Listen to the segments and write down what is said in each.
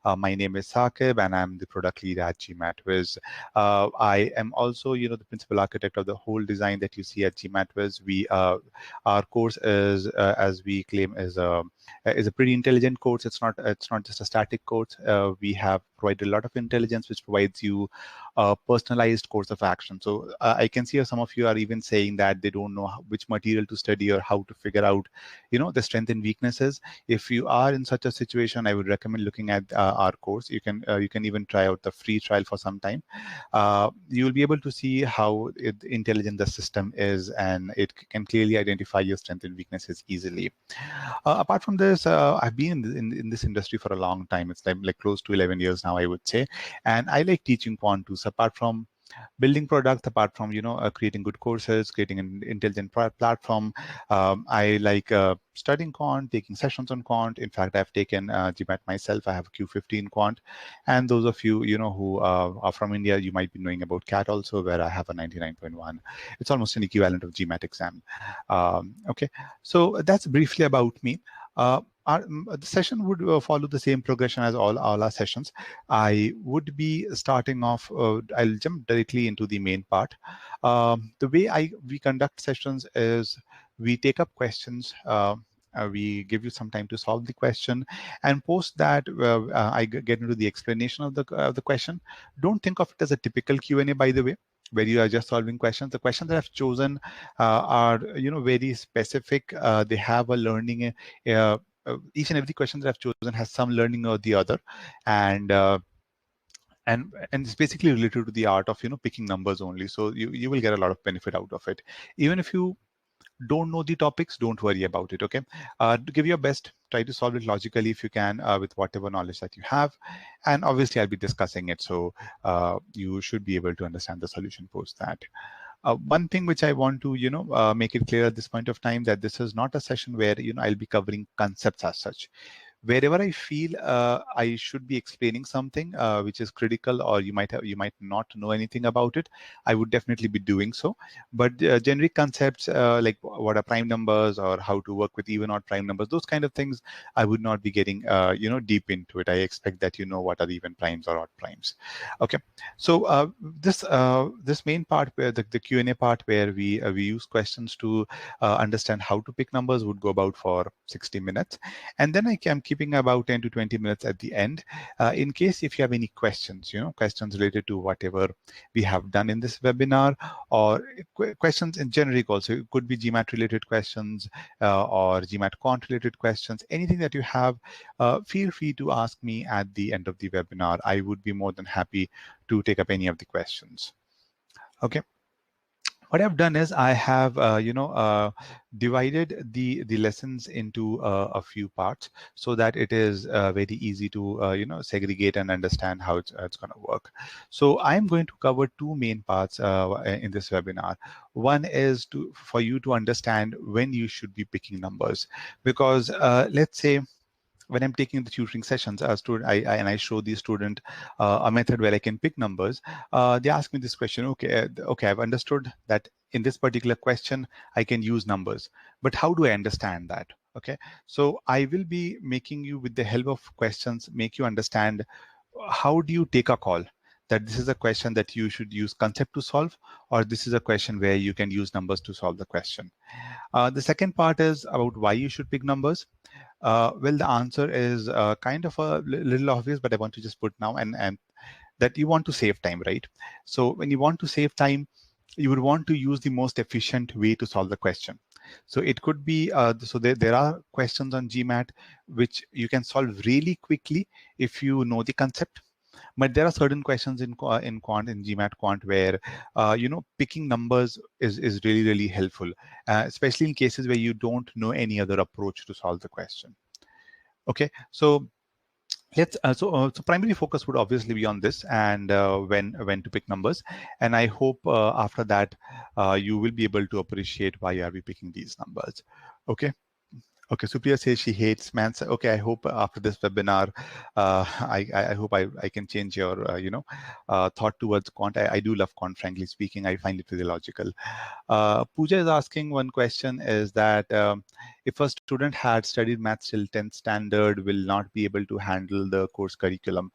My name is Saqib, and I'm the product lead at GMATWiz. I am also, the principal architect of the whole design that you see at GMATWiz. Our course is, as we claim, is a pretty intelligent course. It's not just a static course. We have provided a lot of intelligence, which provides you a personalized course of action. So I can see some of you are even saying that they don't know which material to study or how to figure out, the strength and weaknesses. If you are in such a situation, I would recommend looking at our course. You can even try out the free trial for some time. You will be able to see how intelligent the system is, and it can clearly identify your strength and weaknesses easily. Apart from this, I've been in this industry for a long time. It's like close to 11 years now, I would say, and I like teaching quant too. So apart from building products, apart from creating good courses, creating an intelligent platform, I like studying quant, taking sessions on quant. In fact, I've taken GMAT myself. I have a Q15 quant, and those of you who are from India, you might be knowing about CAT also, where I have a 99.1. It's almost an equivalent of GMAT exam. Okay, so that's briefly about me. The session would follow the same progression as all our sessions. I would be starting off, I'll jump directly into the main part. The way we conduct sessions is we take up questions, we give you some time to solve the question, and post that I get into the explanation of the question. Don't think of it as a typical Q&A, by the way, where you are just solving questions. The questions that I've chosen are very specific. They have a learning. Each and every question that I've chosen has some learning or the other, and it's basically related to the art of picking numbers only. So you will get a lot of benefit out of it. Even if you don't know the topics, don't worry about it. Okay, to give your best, try to solve it logically if you can, with whatever knowledge that you have, and obviously I'll be discussing it, so you should be able to understand the solution post that. One thing which I want to make it clear at this point of time, that this is not a session where I'll be covering concepts as such. Wherever I feel I should be explaining something which is critical, or you might not know anything about it, I would definitely be doing so. But generic concepts like what are prime numbers, or how to work with even odd prime numbers, those kind of things, I would not be getting deep into it. I expect that you know what are even primes or odd primes. Okay, so this main part, where the Q&A part, where we use questions to understand how to pick numbers, would go about for 60 minutes. And then I am keeping about 10 to 20 minutes at the end, in case if you have any questions, questions related to whatever we have done in this webinar, or questions in generic also. It could be GMAT related questions, or GMAT quant related questions. Anything that you have, feel free to ask me at the end of the webinar. I would be more than happy to take up any of the questions. Okay. What I've done is I have, divided the lessons into a few parts, so that it is very easy to, segregate and understand how it's going to work. So I'm going to cover two main parts in this webinar. One is for you to understand when you should be picking numbers, because let's say, when I'm taking the tutoring sessions, I show the student a method where I can pick numbers. They ask me this question: okay, I've understood that in this particular question I can use numbers, but how do I understand that? Okay, so I will be making you, with the help of questions, make you understand how do you take a call that this is a question that you should use concept to solve, or this is a question where you can use numbers to solve the question. The second part is about why you should pick numbers. Well, the answer is kind of a little obvious, but I want to just put now, and that you want to save time, right? So when you want to save time, you would want to use the most efficient way to solve the question. So it could be, so there are questions on GMAT which you can solve really quickly if you know the concept. But there are certain questions in GMAT quant where picking numbers is really helpful, especially in cases where you don't know any other approach to solve the question. Okay, so let's so primary focus would obviously be on this, and when to pick numbers, and I hope after that you will be able to appreciate why are we picking these numbers. Okay. Okay, Supriya says she hates maths. Okay, I hope after this webinar, I hope I can change your thought towards quant. I do love quant, frankly speaking. I find it very logical. Pooja is asking one question is that if a student had studied maths till 10th standard, will not be able to handle the course curriculum.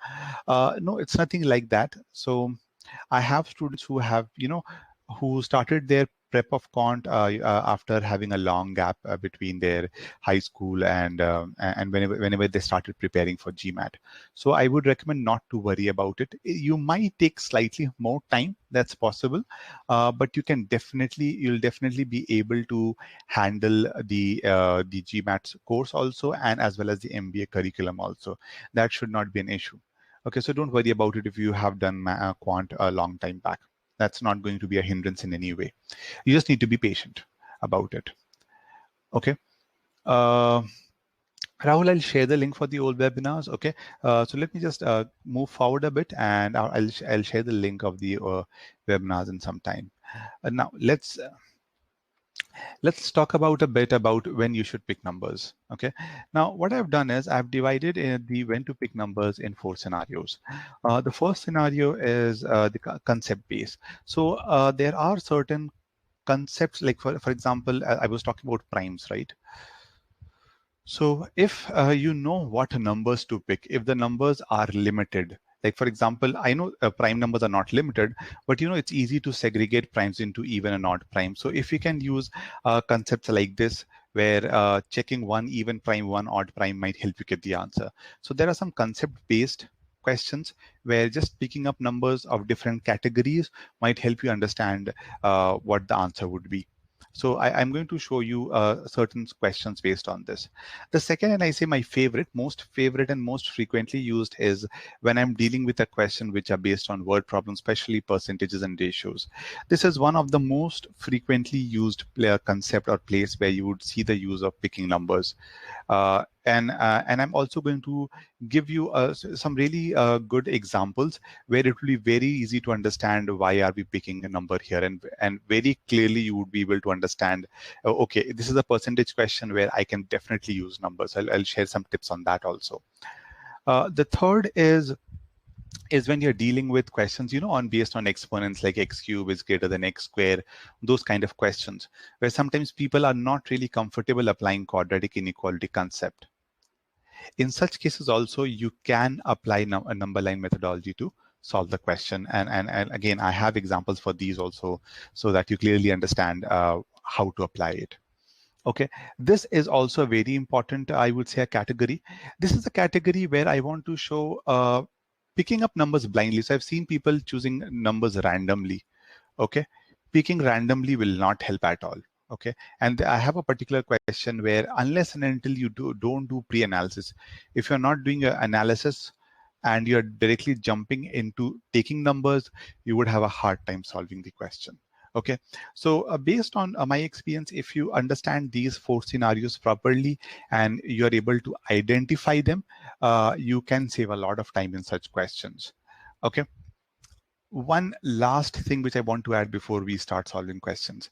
No, it's nothing like that. So I have students who have, who started their prep of quant after having a long gap between their high school and whenever they started preparing for GMAT. So I would recommend not to worry about it. You might take slightly more time, that's possible, but you'll definitely be able to handle the GMAT course also, and as well as the MBA curriculum also. That should not be an issue. Okay, so don't worry about it if you have done quant a long time back. That's not going to be a hindrance in any way. You just need to be patient about it. Okay. Uh, Rahul, I'll share the link for the old webinars. Okay. So let me just move forward a bit, and I'll share the link of the webinars in some time. Now let's talk about a bit about when you should pick numbers. Okay. Now, what I've done is I've divided the when to pick numbers in 4 scenarios. The first scenario is the concept base. So there are certain concepts, like for example, I was talking about primes, right? So if you know what numbers to pick, if the numbers are limited, like for example, I know prime numbers are not limited, but it's easy to segregate primes into even and odd primes. So if you can use concepts like this, where checking one even prime, one odd prime might help you get the answer. So there are some concept-based questions where just picking up numbers of different categories might help you understand what the answer would be. So I'm going to show you certain questions based on this. The second, and I say my most favorite and most frequently used, is when I'm dealing with a question which are based on word problems, especially percentages and ratios. This is one of the most frequently used concept or place where you would see the use of picking numbers. And I'm also going to give you some really good examples where it will be very easy to understand why are we picking a number here, and very clearly you would be able to understand, okay, this is a percentage question where I can definitely use numbers. I'll share some tips on that also. The third is when you're dealing with questions, on based on exponents, like x cube is greater than x square, those kind of questions, where sometimes people are not really comfortable applying quadratic inequality concept. In such cases also, you can apply a number line methodology to solve the question. And again, I have examples for these also, so that you clearly understand how to apply it. Okay, this is also very important, I would say, a category. This is a category where I want to show picking up numbers blindly. So I've seen people choosing numbers randomly. Okay, picking randomly will not help at all. Okay, and I have a particular question where unless and until you don't do pre-analysis, if you're not doing an analysis and you're directly jumping into taking numbers, you would have a hard time solving the question. Okay, so based on my experience, if you understand these 4 scenarios properly and you're able to identify them, you can save a lot of time in such questions. Okay. One last thing which I want to add before we start solving questions.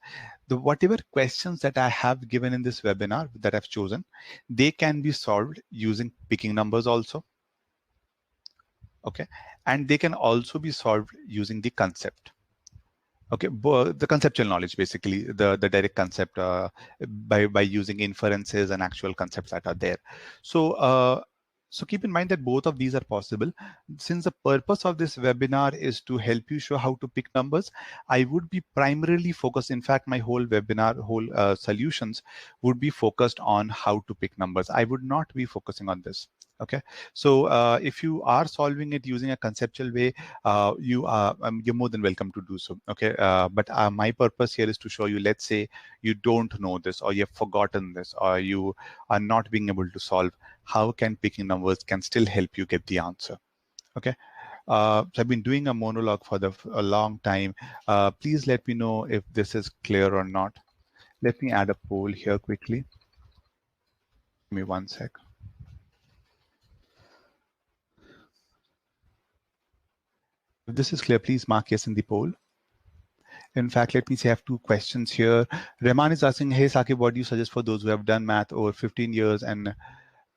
Whatever questions that I have given in this webinar that I've chosen, they can be solved using picking numbers also. Okay, and they can also be solved using the concept. Okay, the conceptual knowledge, basically the direct concept, by using inferences and actual concepts that are there. So keep in mind that both of these are possible. Since the purpose of this webinar is to help you show how to pick numbers, I would be primarily focused. In fact, my whole webinar, solutions would be focused on how to pick numbers. I would not be focusing on this. Okay, so if you are solving it using a conceptual way, you're more than welcome to do so. Okay, but my purpose here is to show you, let's say you don't know this, or you've forgotten this, or you are not being able to solve, how can picking numbers can still help you get the answer. Okay, so I've been doing a monologue for a long time. Please let me know if this is clear or not. Let me add a poll here quickly. Give me one sec. If this is clear, please mark yes in the poll. In fact, let me say I have two questions here. Rahman is asking, hey Saqib, what do you suggest for those who have done math over 15 years and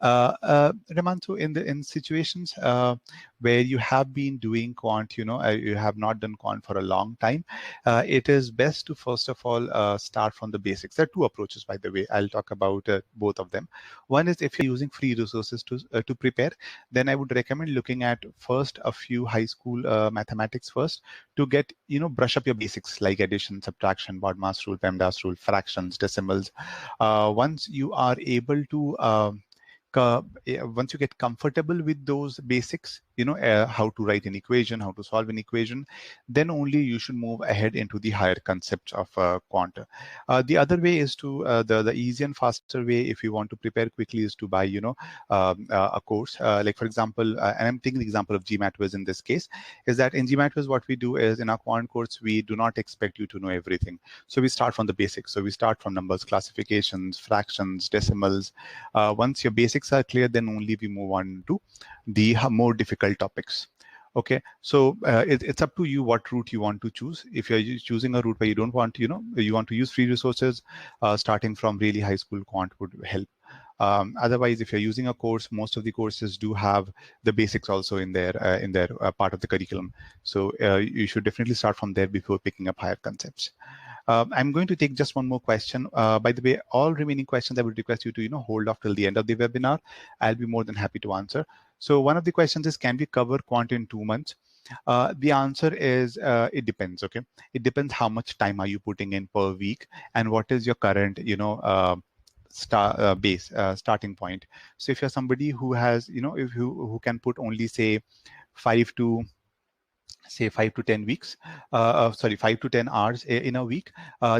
Raman, so in situations where you have been doing quant, you have not done quant for a long time, it is best to first of all start from the basics. There are two approaches, by the way. I'll talk about both of them. One is if you're using free resources to prepare, then I would recommend looking at first a few high school mathematics first to get brush up your basics like addition, subtraction, BODMAS rule, PEMDAS rule, fractions, decimals. Once you are able to once you get comfortable with those basics, how to write an equation, how to solve an equation, then only you should move ahead into the higher concepts of quant. The other way is to the easy and faster way if you want to prepare quickly is to buy a course like for example, and I'm taking the example of GMATWiz in this case, is that in GMATWiz what we do is in our quant course we do not expect you to know everything, so we start from the basics. So we start from numbers, classifications, fractions, decimals. Once your basics are clear, then only we move on to the more difficult topics. Okay, so it's up to you what route you want to choose. If you're choosing a route where you don't want, you want to use free resources, starting from really high school quant would help. Otherwise, if you're using a course, most of the courses do have the basics also in their part of the curriculum. So you should definitely start from there before picking up higher concepts. I'm going to take just one more question. By the way, all remaining questions I would request you to hold off till the end of the webinar. I'll be more than happy to answer. So one of the questions is, can we cover quant in 2 months? The answer is it depends. Okay, it depends how much time are you putting in per week and what is your current starting point. So if you're somebody who has if you who can put only say 5 to 10 weeks, sorry, 5 to 10 hours in a week,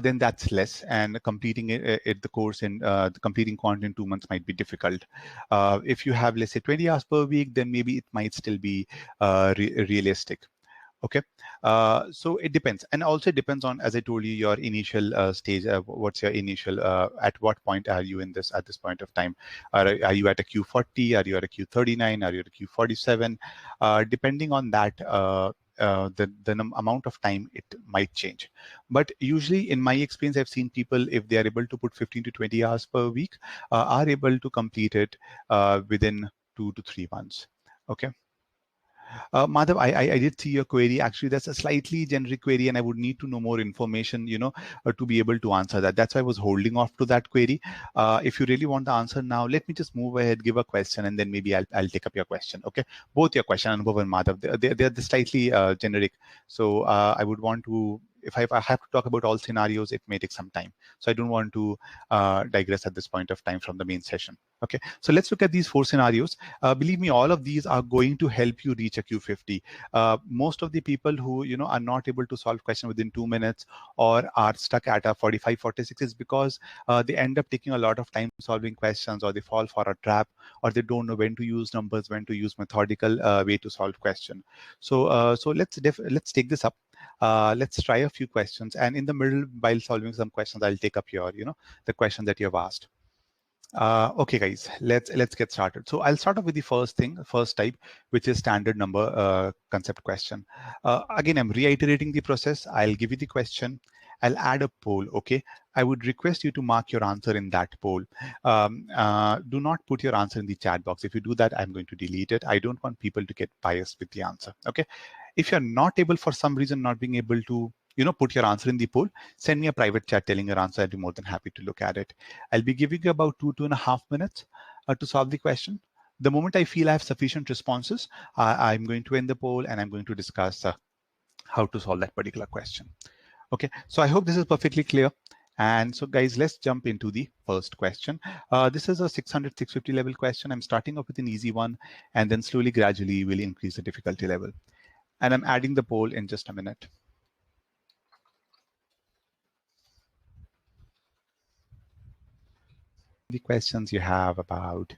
then that's less. And completing the course in completing quant in 2 months might be difficult. If you have, let's say, 20 hours per week, then maybe it might still be realistic. Okay, so it depends, and also it depends on, as I told you, your initial stage. What's your initial? At what point are you in this? At this point of time, are you at a Q40? Are you at a Q39? Are you at a Q47? Depending on that. The amount of time it might change, but usually in my experience I've seen people, if they are able to put 15 to 20 hours per week, are able to complete it within 2 to 3 months. Okay. Madhav, I did see your query. Actually, that's a slightly generic query, and I would need to know more information, to be able to answer that. That's why I was holding off to that query. If you really want the answer now, let me just move ahead, give a question, and then maybe I'll take up your question. Okay, both your question, Anubhav and Madhav, they're slightly generic. So I would want to. If I have to talk about all scenarios, it may take some time. So I don't want to digress at this point of time from the main session. Okay, so let's look at these 4 scenarios. Believe me, all of these are going to help you reach a Q50. Most of the people who are not able to solve question within 2 minutes or are stuck at a 45, 46 is because they end up taking a lot of time solving questions, or they fall for a trap, or they don't know when to use numbers, when to use methodical way to solve question. So let's take this up. Let's try a few questions, and in the middle, while solving some questions, I'll take up your the question that you have asked. Okay, guys, let's get started. So I'll start off with the first type, which is standard number concept question. Again, I'm reiterating the process. I'll give you the question. I'll add a poll. Okay, I would request you to mark your answer in that poll. Do not put your answer in the chat box. If you do that, I'm going to delete it. I don't want people to get biased with the answer. Okay, if you're not able, for some reason, not being able to put your answer in the poll, send me a private chat telling your answer. I'd be more than happy to look at it. I'll be giving you about 2.5 minutes to solve the question. The moment I feel I have sufficient responses, I'm going to end the poll and I'm going to discuss how to solve that particular question. Okay, so I hope this is perfectly clear. And so guys, let's jump into the first question. This is a 600, 650 level question. I'm starting off with an easy one, and then slowly, gradually, we'll increase the difficulty level. And I'm adding the poll in just a minute. The questions, you have about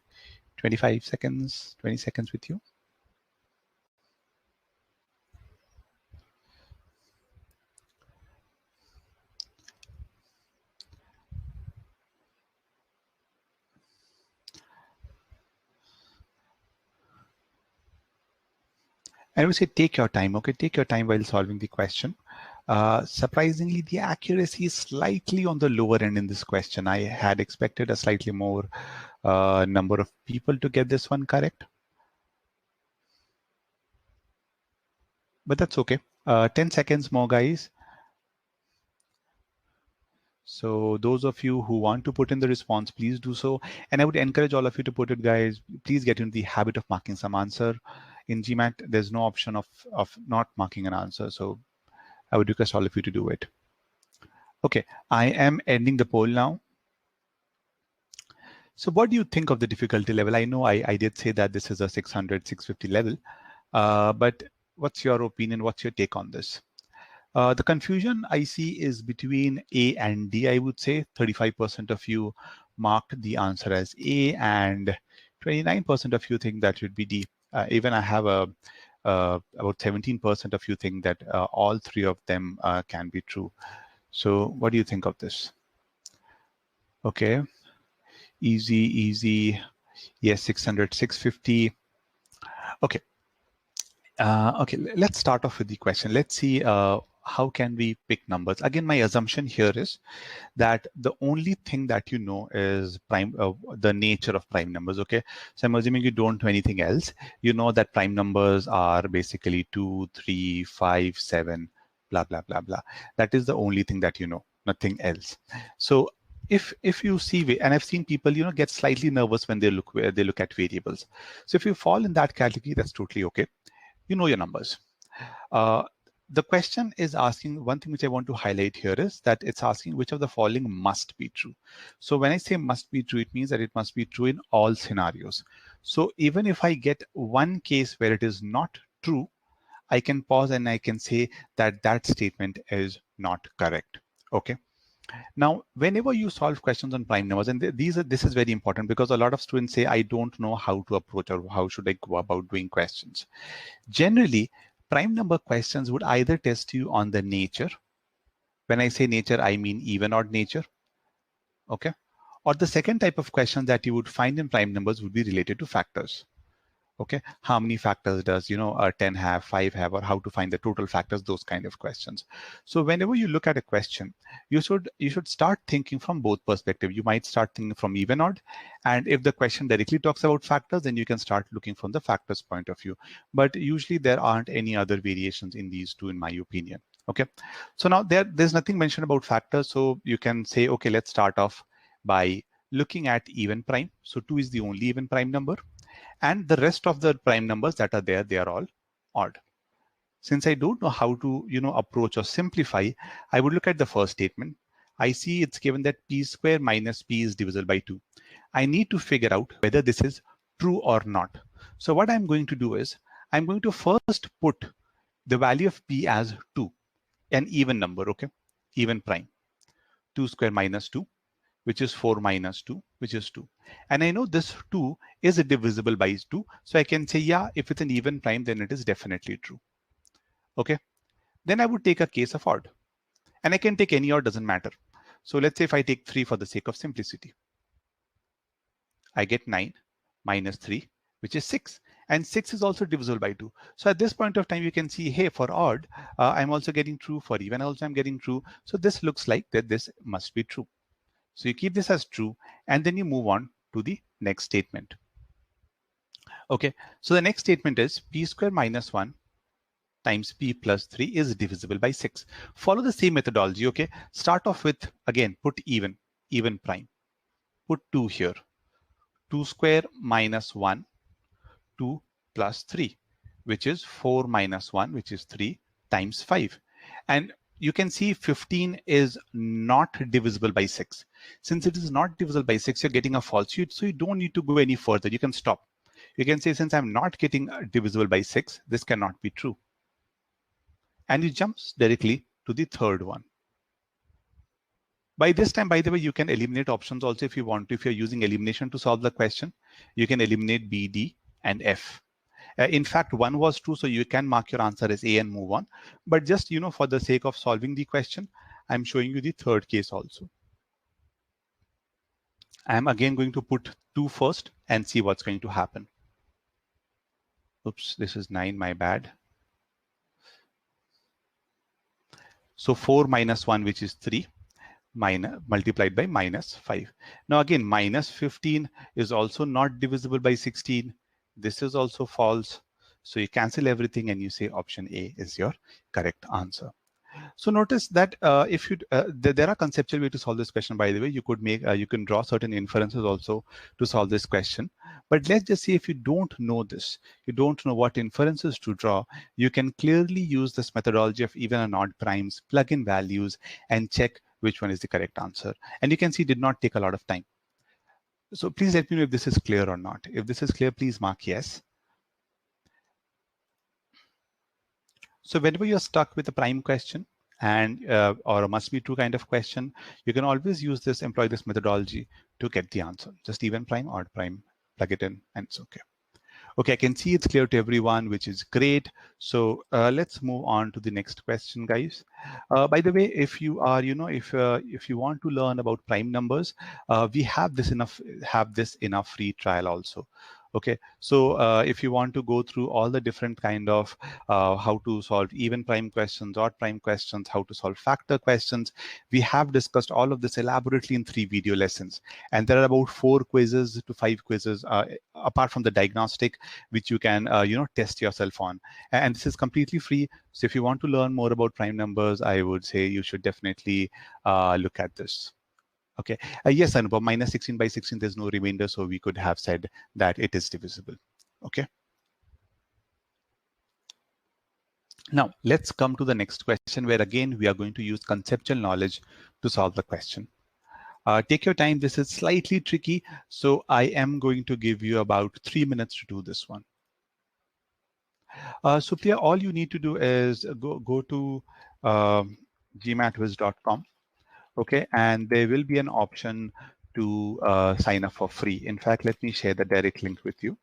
25 seconds, 20 seconds with you. I would say take your time, okay? Take your time while solving the question. Surprisingly, the accuracy is slightly on the lower end in this question. I had expected a slightly more number of people to get this one correct. But that's okay. 10 seconds more, guys. So those of you who want to put in the response, please do so. And I would encourage all of you to put it, guys. Please get into the habit of marking some answer. In GMAT, there's no option of not marking an answer. So I would request all of you to do it. Okay, I am ending the poll now. So what do you think of the difficulty level? I know I did say that this is a 600, 650 level, but what's your opinion? What's your take on this? The confusion I see is between A and D, I would say. 35% of you marked the answer as A and 29% of you think that should be D. Even I have about 17% of you think that all three of them can be true. So what do you think of this? Okay, easy. Yes, 600, 650. Okay. Okay, let's start off with the question. Let's see how can we pick numbers. Again, my assumption here is that the only thing that you know is the nature of prime numbers. Okay, so I'm assuming you don't know anything else. You know that prime numbers are basically 2, 3, 5, 7, blah blah blah blah. That is the only thing that you know, nothing else. So if you see, and I've seen people get slightly nervous when they look at variables. So if you fall in that category, that's totally okay. You know your numbers. The question is asking, one thing which I want to highlight here is that it's asking which of the following must be true. So when I say must be true, it means that it must be true in all scenarios. So even if I get one case where it is not true, I can pause and I can say that that statement is not correct. Okay. Now, whenever you solve questions on prime numbers, and this is very important because a lot of students say, I don't know how to approach or how should I go about doing questions. Generally, prime number questions would either test you on the nature. When I say nature, I mean even odd nature. Okay. Or the second type of question that you would find in prime numbers would be related to factors. Okay, how many factors does 10 have, 5 have, or how to find the total factors, those kind of questions. So whenever you look at a question, you should start thinking from both perspectives. You might start thinking from even odd, and if the question directly talks about factors, then you can start looking from the factors point of view. But usually there aren't any other variations in these two, in my opinion. Okay, so now there's nothing mentioned about factors, so you can say, okay, let's start off by looking at even prime. So 2 is the only even prime number, and the rest of the prime numbers that are there, they are all odd. Since I don't know how to approach or simplify, I would look at the first statement. I see it's given that p square minus p is divisible by 2. I need to figure out whether this is true or not. So what I'm going to do is I'm going to first put the value of p as 2, an even number, okay, even prime. 2 square minus 2, which is 4 minus 2, which is 2. And I know this 2 is divisible by 2. So I can say, yeah, if it's an even prime, then it is definitely true. Okay. Then I would take a case of odd. And I can take any odd, doesn't matter. So let's say if I take 3 for the sake of simplicity, I get 9 minus 3, which is 6. And 6 is also divisible by 2. So at this point of time, you can see, hey, for odd, I'm also getting true. For even also, I'm getting true. So this looks like that this must be true. So you keep this as true, and then you move on to the next statement. Okay, so the next statement is p square minus 1 times p plus 3 is divisible by 6. Follow the same methodology, okay? Start off with, again, put even prime. Put 2 here. 2 square minus 1, 2 plus 3, which is 4 minus 1, which is 3 times 5. And you can see 15 is not divisible by 6. Since it is not divisible by 6, you're getting a false. So you don't need to go any further. You can stop. You can say, since I'm not getting divisible by 6, this cannot be true. And you jump directly to the third one. By this time, by the way, you can eliminate options also if you want to. If you're using elimination to solve the question, you can eliminate B, D, and F. In fact, 1 was true, so you can mark your answer as A and move on. But just, for the sake of solving the question, I'm showing you the third case also. I'm again going to put 2 first and see what's going to happen. Oops, this is 9, my bad. So 4 minus 1, which is 3, multiplied by minus 5. Now again, minus 15 is also not divisible by 16. This is also false. So you cancel everything and you say option A is your correct answer. So notice that if you there are conceptual way to solve this question. By the way, you could make you can draw certain inferences also to solve this question. But let's just say if you don't know this, you don't know what inferences to draw, you can clearly use this methodology of even and odd primes, plug in values, and check which one is the correct answer. And you can see it did not take a lot of time. So please let me know if this is clear or not. If this is clear, please mark yes. So whenever you're stuck with a prime question and or a must be true kind of question, you can always use this, employ this methodology to get the answer. Just even prime, odd prime, plug it in, and it's okay. Okay, I can see it's clear to everyone, which is great. So let's move on to the next question, guys. By the way, if you are, if you want to learn about prime numbers, we have this in a free trial also. Okay, so if you want to go through all the different kind of how to solve even prime questions, odd prime questions, how to solve factor questions, we have discussed all of this elaborately in 3 video lessons. And there are about 4 quizzes to 5 quizzes apart from the diagnostic, which you can test yourself on. And this is completely free. So if you want to learn more about prime numbers, I would say you should definitely look at this. Okay. Yes, Anubhav, minus 16 by 16, there's no remainder, so we could have said that it is divisible. Okay. Now, let's come to the next question, where again, we are going to use conceptual knowledge to solve the question. Take your time. This is slightly tricky, so I am going to give you about 3 minutes to do this one. Supriya, all you need to do is go to gmatwiz.com. Okay, and there will be an option to sign up for free. In fact, let me share the direct link with you.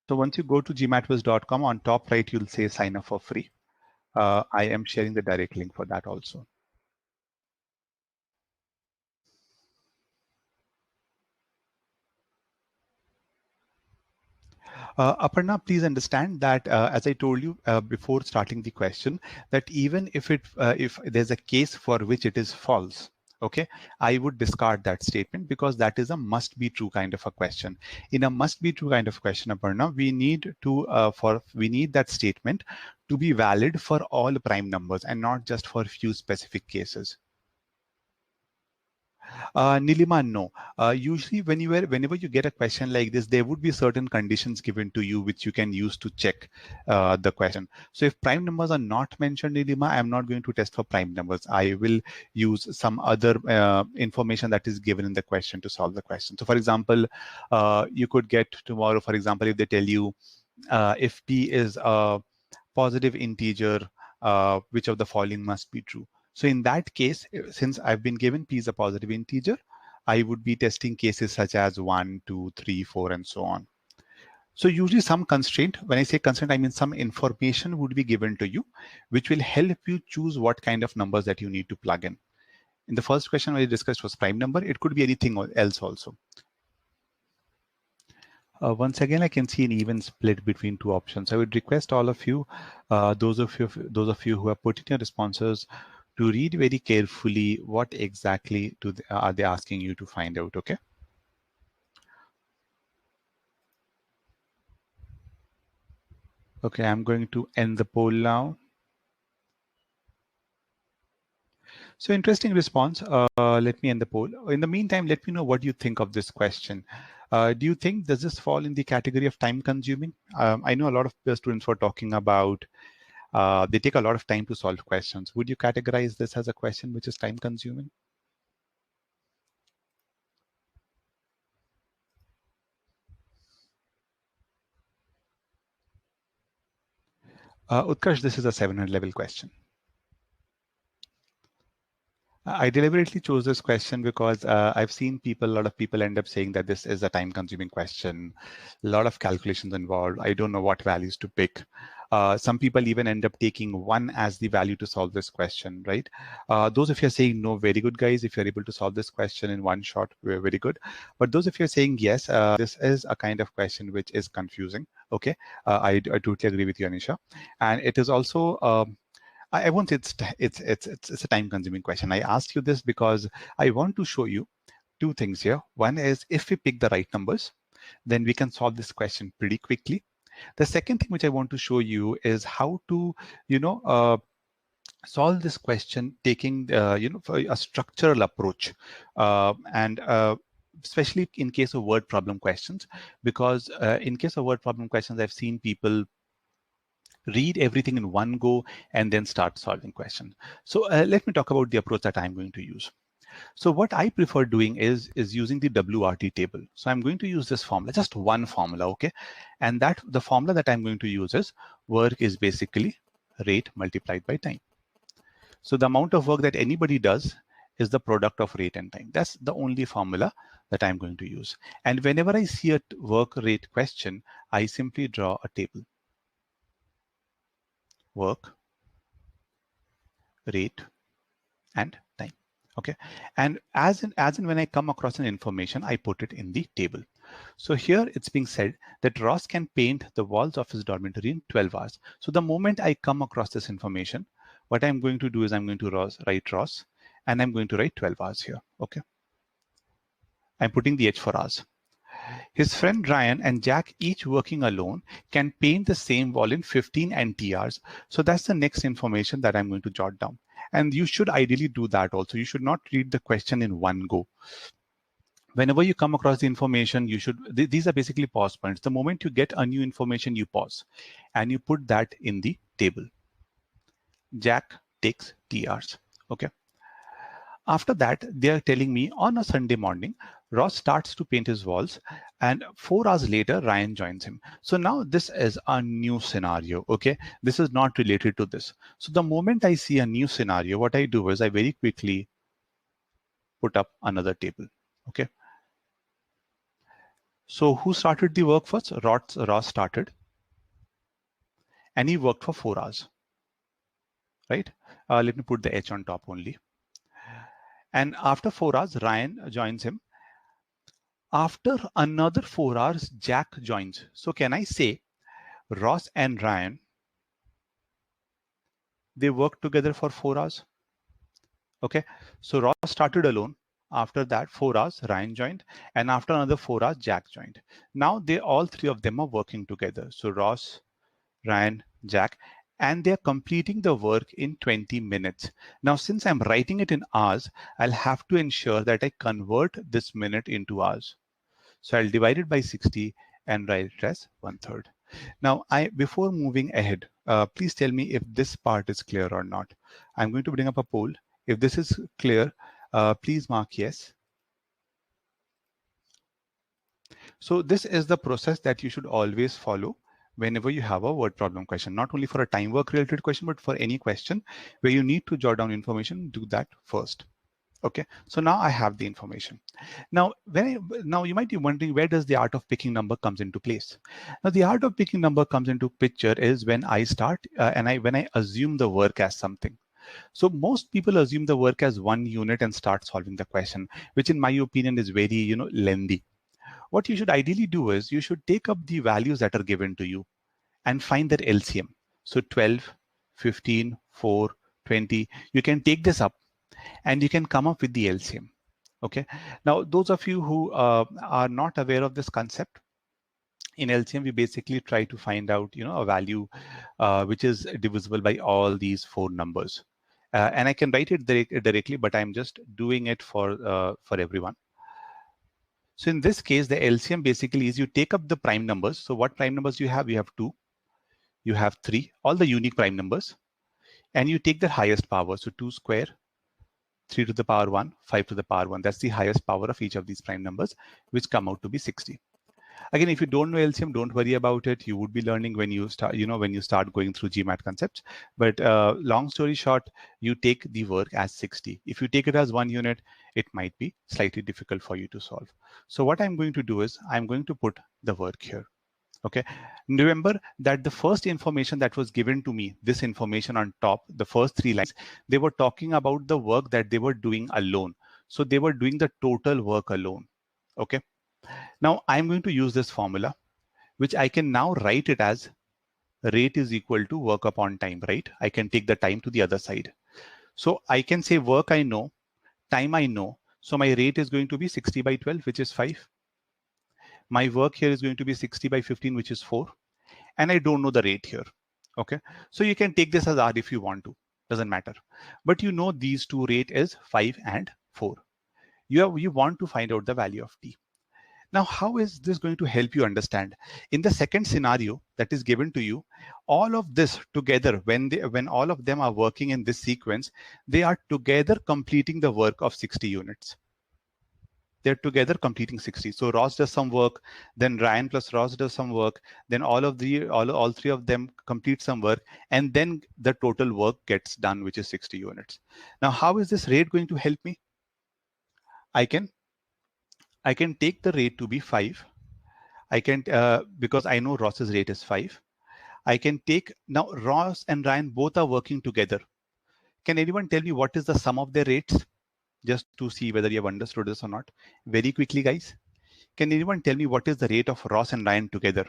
So once you go to gmatwiz.com, on top right, you'll say sign up for free. I am sharing the direct link for that also. Aparna, please understand that as I told you before starting the question, that even if there's a case for which it is false, okay, I would discard that statement because that is a must be true kind of a question. In a must be true kind of question, Aparna, we need that statement to be valid for all prime numbers and not just for few specific cases. Nilima, no. Usually, whenever you get a question like this, there would be certain conditions given to you which you can use to check the question. So if prime numbers are not mentioned, Nilima, I'm not going to test for prime numbers. I will use some other information that is given in the question to solve the question. So for example, you could get tomorrow, for example, if they tell you if P is a positive integer, which of the following must be true? So in that case, since I've been given P is a positive integer, I would be testing cases such as 1, 2, 3, 4, and so on. So usually some constraint, when I say constraint, I mean some information would be given to you, which will help you choose what kind of numbers that you need to plug in. In the first question we discussed was prime number. It could be anything else also. Once again, I can see an even split between 2 options. I would request all of you, those of you who have put in your responses, to read very carefully what exactly are they asking you to find out, okay? Okay, I'm going to end the poll now. So interesting response. Let me end the poll. In the meantime, let me know what you think of this question. Do you think, does this fall in the category of time consuming? I know a lot of the students were talking about they take a lot of time to solve questions. Would you categorize this as a question which is time consuming? Utkarsh, this is a 700 level question. I deliberately chose this question because I've seen a lot of people end up saying that this is a time consuming question, a lot of calculations involved. I don't know what values to pick. Some people even end up taking 1 as the value to solve this question, right? Those of you are saying no, very good guys. If you're able to solve this question in one shot, we're very good. But those of you are saying yes, this is a kind of question which is confusing. Okay, I totally agree with you, Anisha. And it is also, I won't say it's a time-consuming question. I asked you this because I want to show you two things here. One is if we pick the right numbers, then we can solve this question pretty quickly. The second thing which I want to show you is how to, solve this question taking, for a structural approach, and especially in case of word problem questions, because in case of word problem questions, I've seen people read everything in one go and then start solving questions. So let me talk about the approach that I'm going to use. So what I prefer doing is using the WRT table. So I'm going to use this formula, just one formula, okay? And that the formula that I'm going to use is work is basically rate multiplied by time. So the amount of work that anybody does is the product of rate and time. That's the only formula that I'm going to use. And whenever I see a work rate question, I simply draw a table. Work, rate, and time. Okay, and as in when I come across an information, I put it in the table. So here it's being said that Ross can paint the walls of his dormitory in 12 hours. So the moment I come across this information, what I'm going to do is I'm going to write Ross, and I'm going to write 12 hours here. Okay, I'm putting the H for hours. His friend Ryan and Jack, each working alone, can paint the same wall in 15 NT hours. So that's the next information that I'm going to jot down. And you should ideally do that also. You should not read the question in one go. Whenever you come across the information, you should, these are basically pause points. The moment you get a new information, you pause and you put that in the table. Jack takes T hours. Okay. After that, they are telling me on a Sunday morning, Ross starts to paint his walls, and 4 hours later, Ryan joins him. So now this is a new scenario, okay? This is not related to this. So the moment I see a new scenario, what I do is I very quickly put up another table, okay? So who started the work first? Ross started, and he worked for 4 hours, right? Let me put the H on top only. And after 4 hours, Ryan joins him. After another 4 hours, Jack joins. So can I say Ross and Ryan, they worked together for 4 hours? Okay, so Ross started alone. After that 4 hours, Ryan joined. And after another 4 hours, Jack joined. Now all three of them are working together. So Ross, Ryan, Jack, and they're completing the work in 20 minutes. Now, since I'm writing it in hours, I'll have to ensure that I convert this minute into hours. So I'll divide it by 60 and write it as 1/3. Now, before moving ahead, please tell me if this part is clear or not. I'm going to bring up a poll. If this is clear, please mark yes. So this is the process that you should always follow whenever you have a word problem question, not only for a time work related question, but for any question where you need to jot down information, do that first. Okay, so now I have the information. Now, now you might be wondering, where does the art of picking number comes into place? Now, the art of picking number comes into picture is when I start when I assume the work as something. So most people assume the work as one unit and start solving the question, which in my opinion is very, lengthy. What you should ideally do is you should take up the values that are given to you and find their LCM. So 12, 15, 4, 20, you can take this up and you can come up with the LCM. Okay. Now, those of you who are not aware of this concept, in LCM, we basically try to find out, a value which is divisible by all these 4 numbers. And I can write it directly, but I'm just doing it for everyone. So in this case, the LCM basically is you take up the prime numbers. So what prime numbers you have? You have 2, you have 3, all the unique prime numbers, and you take the highest power. So 2 square, 3 to the power 1, 5 to the power 1. That's the highest power of each of these prime numbers, which come out to be 60. Again, if you don't know LCM, don't worry about it. You would be learning when you start, when you start going through GMAT concepts. But long story short, you take the work as 60. If you take it as 1 unit, it might be slightly difficult for you to solve. So what I'm going to do is I'm going to put the work here. Okay. Remember that the first information that was given to me, this information on top, the first 3 lines, they were talking about the work that they were doing alone. So they were doing the total work alone. Okay. Now I'm going to use this formula which I can now write it as rate is equal to work upon time, right? I can take the time to the other side. So I can say work I know, time I know. So my rate is going to be 60 by 12, which is 5. My work here is going to be 60 by 15, which is 4. And I don't know the rate here. Okay. So you can take this as R if you want to. Doesn't matter. But you know these two rate is 5 and 4. You want to find out the value of T. Now, how is this going to help you understand? In the second scenario that is given to you, all of this together, when all of them are working in this sequence, they are together completing the work of 60 units. They're together completing 60. So Ross does some work, then Ryan plus Ross does some work, then all three of them complete some work, and then the total work gets done, which is 60 units. Now, how is this rate going to help me? I can take the rate to be 5. I can, because I know Ross's rate is 5. I can take, now Ross and Ryan both are working together. Can anyone tell me what is the sum of their rates? Just to see whether you have understood this or not. Very quickly, guys. Can anyone tell me what is the rate of Ross and Ryan together?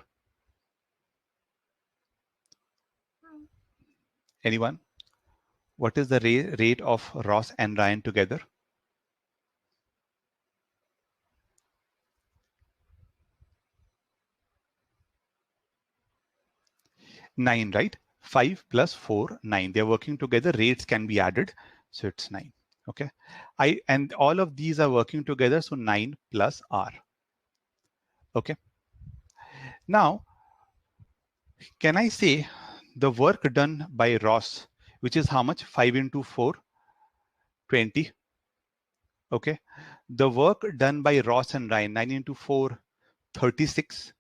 Anyone? What is the rate of Ross and Ryan together? 9, right? 5 plus 4, 9. They're working together. Rates can be added. So it's 9. Okay. And all of these are working together. So 9 plus R. Okay. Now, can I say the work done by Ross, which is how much? 5 into 4, 20. Okay. The work done by Ross and Ryan, 9 into 4, 36.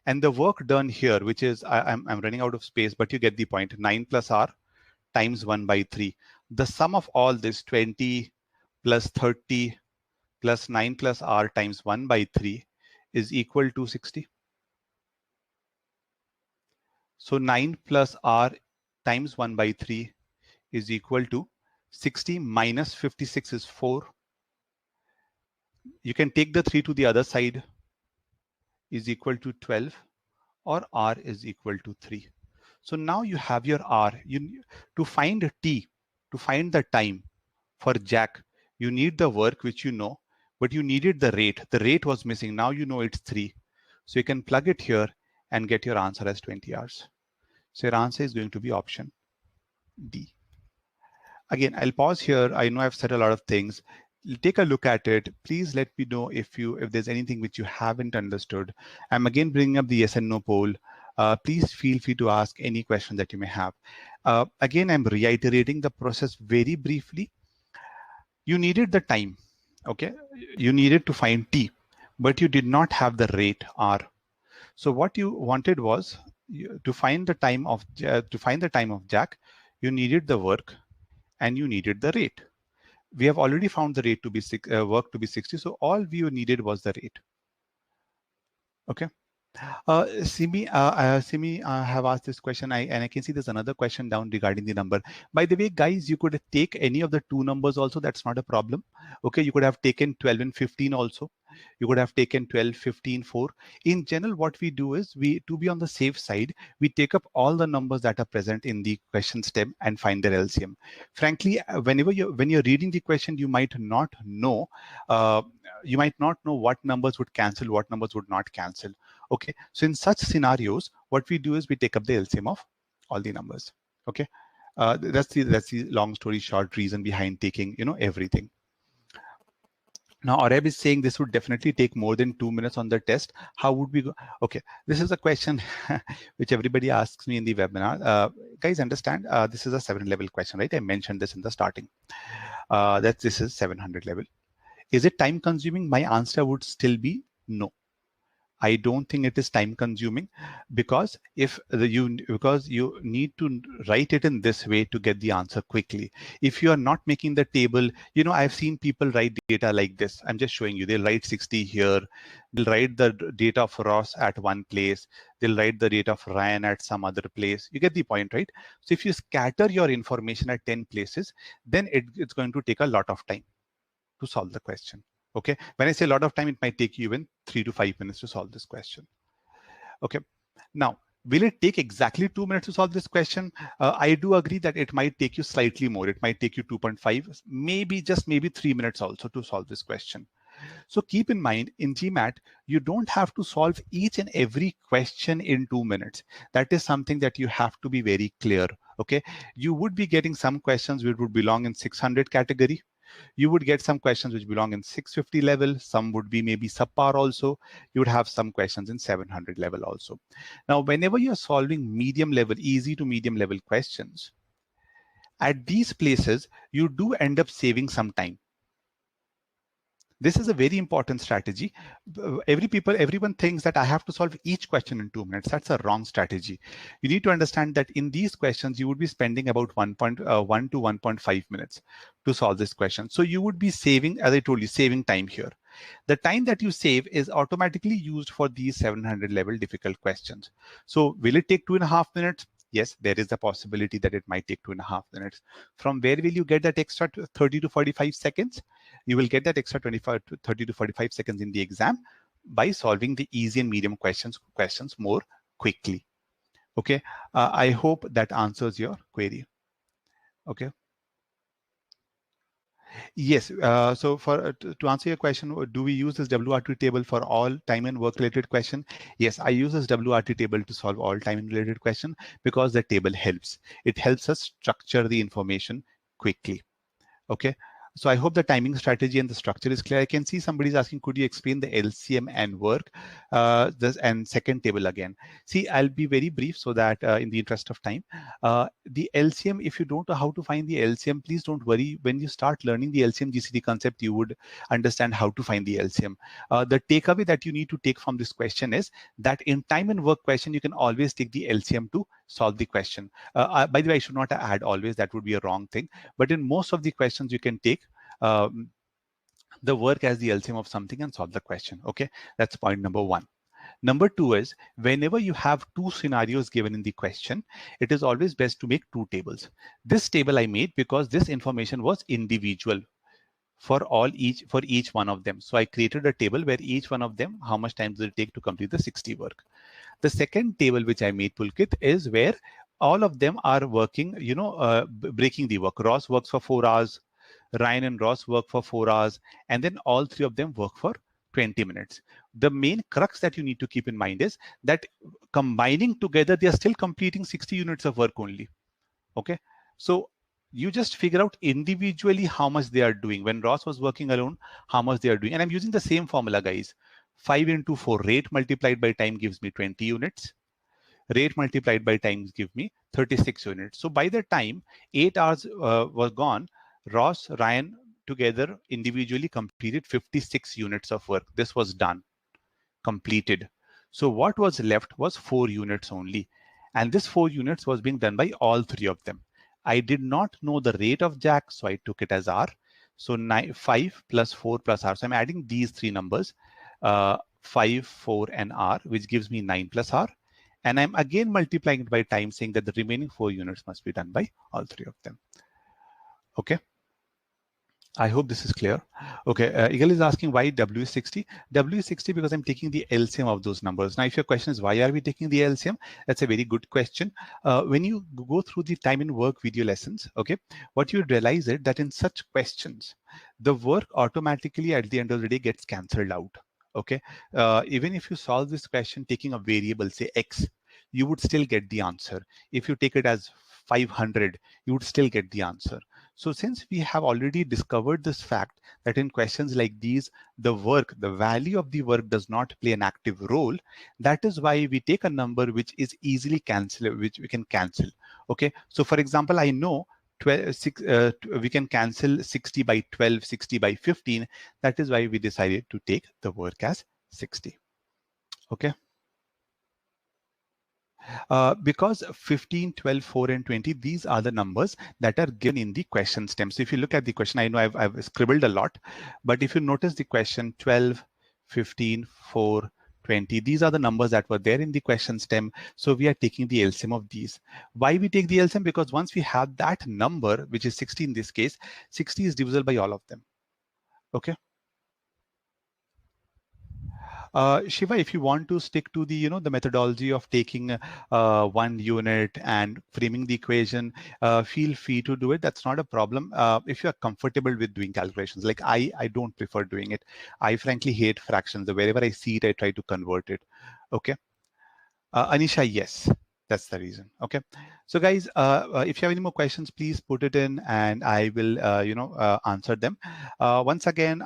And the work done here, which is, I'm running out of space, but you get the point. 9 plus R times 1 by 3. The sum of all this, 20 plus 30 plus 9 plus R times 1 by 3 is equal to 60. So 9 plus R times 1 by 3 is equal to 60 minus 56 is 4. You can take the 3 to the other side, is equal to 12, or R is equal to 3. So now you have your R. To find T, to find the time for Jack, you need the work which you know, but you needed the rate. The rate was missing. Now you know it's 3. So you can plug it here and get your answer as 20 hours. So your answer is going to be option D. Again, I'll pause here. I know I've said a lot of things. Take a look at it. Please let me know if there's anything which you haven't understood. I'm again bringing up the yes and no poll. Please feel free to ask any question that you may have. Again, I'm reiterating the process very briefly. You needed the time, okay? You needed to find T, but you did not have the rate R. So what you wanted was to find the time of Jack. You needed the work, and you needed the rate. We have already found the rate to be work to be 60. So all we needed was the rate. Okay. Simi have asked this question, and I can see there's another question down regarding the number. By the way, guys, you could take any of the two numbers also. That's not a problem. Okay, you could have taken 12 and 15 also. You could have taken 12, 15, 4. In general, what we do is to be on the safe side, we take up all the numbers that are present in the question stem and find their LCM. Frankly, when you're reading the question, you might not know what numbers would cancel, what numbers would not cancel. Okay, so in such scenarios, what we do is we take up the LCM of all the numbers. Okay, that's the long story short reason behind taking everything. Now, Arab is saying this would definitely take more than 2 minutes on the test. How would we go? Okay, this is a question which everybody asks me in the webinar. Guys, understand this is a 7 level question, right? I mentioned this in the starting. That this is 700 level. Is it time consuming? My answer would still be no. I don't think it is time consuming, because because you need to write it in this way to get the answer quickly. If you are not making the table, I've seen people write data like this. I'm just showing you. They'll write 60 here. They'll write the data for Ross at one place. They'll write the data for Ryan at some other place. You get the point, right? So if you scatter your information at 10 places, then it's going to take a lot of time to solve the question. Okay, when I say a lot of time, it might take you even 3 to 5 minutes to solve this question. Okay. Now, will it take exactly 2 minutes to solve this question? I do agree that it might take you slightly more. It might take you 2.5, maybe 3 minutes also to solve this question. So keep in mind, in GMAT, you don't have to solve each and every question in 2 minutes. That is something that you have to be very clear. Okay, you would be getting some questions which would belong in 600 category. You would get some questions which belong in 650 level. Some would be maybe subpar also. You would have some questions in 700 level also. Now, whenever you're solving medium level, easy to medium level questions, at these places, you do end up saving some time. This is a very important strategy. Everyone thinks that I have to solve each question in 2 minutes. That's a wrong strategy. You need to understand that in these questions, you would be spending about 1.1 to 1.5 minutes to solve this question. So you would be saving, as I told you, saving time here. The time that you save is automatically used for these 700 level difficult questions. So will it take 2.5 minutes? Yes, there is a possibility that it might take 2.5 minutes. From where will you get that extra 30 to 45 seconds? You will get that extra 25 to 30 to 45 seconds in the exam by solving the easy and medium questions more quickly. Okay, I hope that answers your query. Okay. Yes. So to answer your question, do we use this WRT table for all time and work related question? Yes, I use this WRT table to solve all time and related question because the table helps. It helps us structure the information quickly. Okay. So I hope the timing strategy and the structure is clear. I can see somebody's asking, could you explain the LCM and work? This and second table again. See, I'll be very brief so that in the interest of time, the LCM, if you don't know how to find the LCM, please don't worry. When you start learning the LCM GCD concept, you would understand how to find the LCM. The takeaway that you need to take from this question is that in time and work question, you can always take the LCM to solve the question. By the way, I should not add always, that would be a wrong thing. But in most of the questions, you can take the work as the LCM of something and solve the question. Okay, that's point number one. Number two is, whenever you have two scenarios given in the question, it is always best to make two tables. This table I made because this information was individual for each one of them. So I created a table where each one of them, how much time does it take to complete the 60 work. The second table which I made, Pulkit, is where all of them are working, breaking the work. Ross works for 4 hours, Ryan and Ross work for 4 hours, and then all three of them work for 20 minutes. The main crux that you need to keep in mind is that combining together, they are still completing 60 units of work only. Okay. So you just figure out individually how much they are doing. When Ross was working alone, how much they are doing. And I'm using the same formula, guys. 5 into 4, rate multiplied by time gives me 20 units. Rate multiplied by time gives me 36 units. So by the time 8 hours were gone, Ross, Ryan together individually completed 56 units of work. This was done, completed. So what was left was 4 units only. And this 4 units was being done by all three of them. I did not know the rate of Jack, so I took it as R. So 5 plus 4 plus R. So I'm adding these three numbers, 5, 4, and R, which gives me 9 plus R. And I'm again multiplying it by time, saying that the remaining 4 units must be done by all three of them. Okay. I hope this is clear. Okay, Igal is asking why W is 60. W is 60 because I'm taking the LCM of those numbers. Now, if your question is why are we taking the LCM, that's a very good question. When you go through the time and work video lessons, okay, what you realize is that in such questions, the work automatically at the end of the day gets cancelled out. Okay, even if you solve this question taking a variable, say X, you would still get the answer. If you take it as 500, you would still get the answer. So since we have already discovered this fact that in questions like these, the value of the work does not play an active role, that is why we take a number which is easily cancelable, which we can cancel. Okay, so for example, I know we can cancel 60 by 12, 60 by 15. That is why we decided to take the work as 60. Okay. Because 15, 12, 4, and 20, these are the numbers that are given in the question stem. So if you look at the question, I know I've scribbled a lot, but if you notice the question 12, 15, 4, 20, these are the numbers that were there in the question stem. So we are taking the LCM of these. Why we take the LCM? Because once we have that number, which is 60 in this case, 60 is divisible by all of them. Okay. Shiva, if you want to stick to the the methodology of taking one unit and framing the equation, feel free to do it. That's not a problem. If you are comfortable with doing calculations, like I don't prefer doing it. I frankly hate fractions. Wherever I see it, I try to convert it. Okay. Anisha, yes, that's the reason. Okay, so guys, if you have any more questions, please put it in, and I will, answer them. Once again,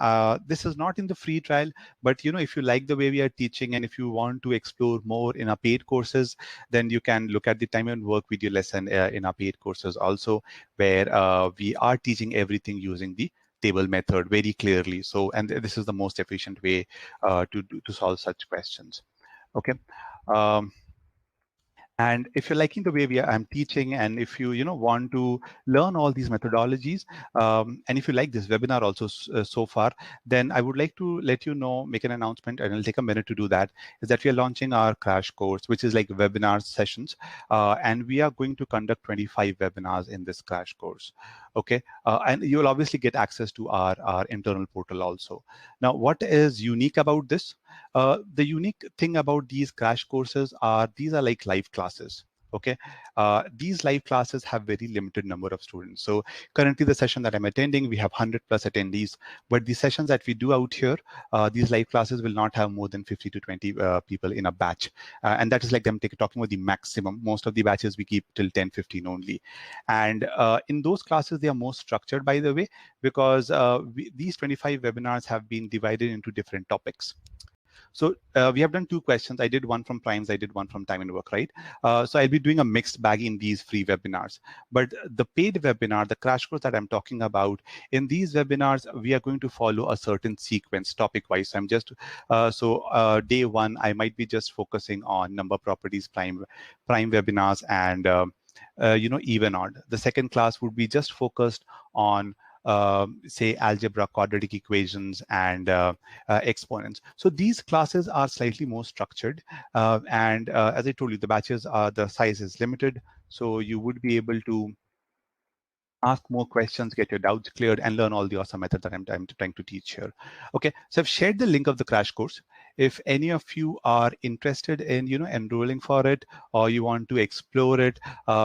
this is not in the free trial, but if you like the way we are teaching, and if you want to explore more in our paid courses, then you can look at the time and work video lesson in our paid courses also, where we are teaching everything using the table method very clearly. So, and this is the most efficient way to solve such questions. Okay. Um, and if you're liking the way I'm teaching, and if you want to learn all these methodologies, and if you like this webinar also so far, then I would like to let you know, make an announcement, and it'll take a minute to do that. Is that we are launching our crash course, which is like webinar sessions, and we are going to conduct 25 webinars in this crash course. Okay, and you will obviously get access to our internal portal also. Now, what is unique about this? The unique thing about these crash courses are these are like live classes. Okay, these live classes have very limited number of students. So currently the session that I'm attending, we have 100 plus attendees, but the sessions that we do out here, these live classes will not have more than 50 to 20 people in a batch. And that is like them talking about the maximum. Most of the batches we keep till 10, 15 only. And in those classes, they are more structured, by the way, because these 25 webinars have been divided into different topics. So we have done two questions. I did one from primes, I did one from time and work, right? So I'll be doing a mixed bag in these free webinars. But the paid webinar, the crash course that I'm talking about, in these webinars, we are going to follow a certain sequence topic-wise. So I'm just, day one, I might be just focusing on number properties, prime webinars, and even odd. The second class would be just focused on say algebra, quadratic equations, and exponents. So these classes are slightly more structured, and as I told you, the batches are, the size is limited, so you would be able to ask more questions, get your doubts cleared, and learn all the awesome methods that I'm trying to teach here. Okay, so I've shared the link of the crash course. If any of you are interested in enrolling for it, or you want to explore it,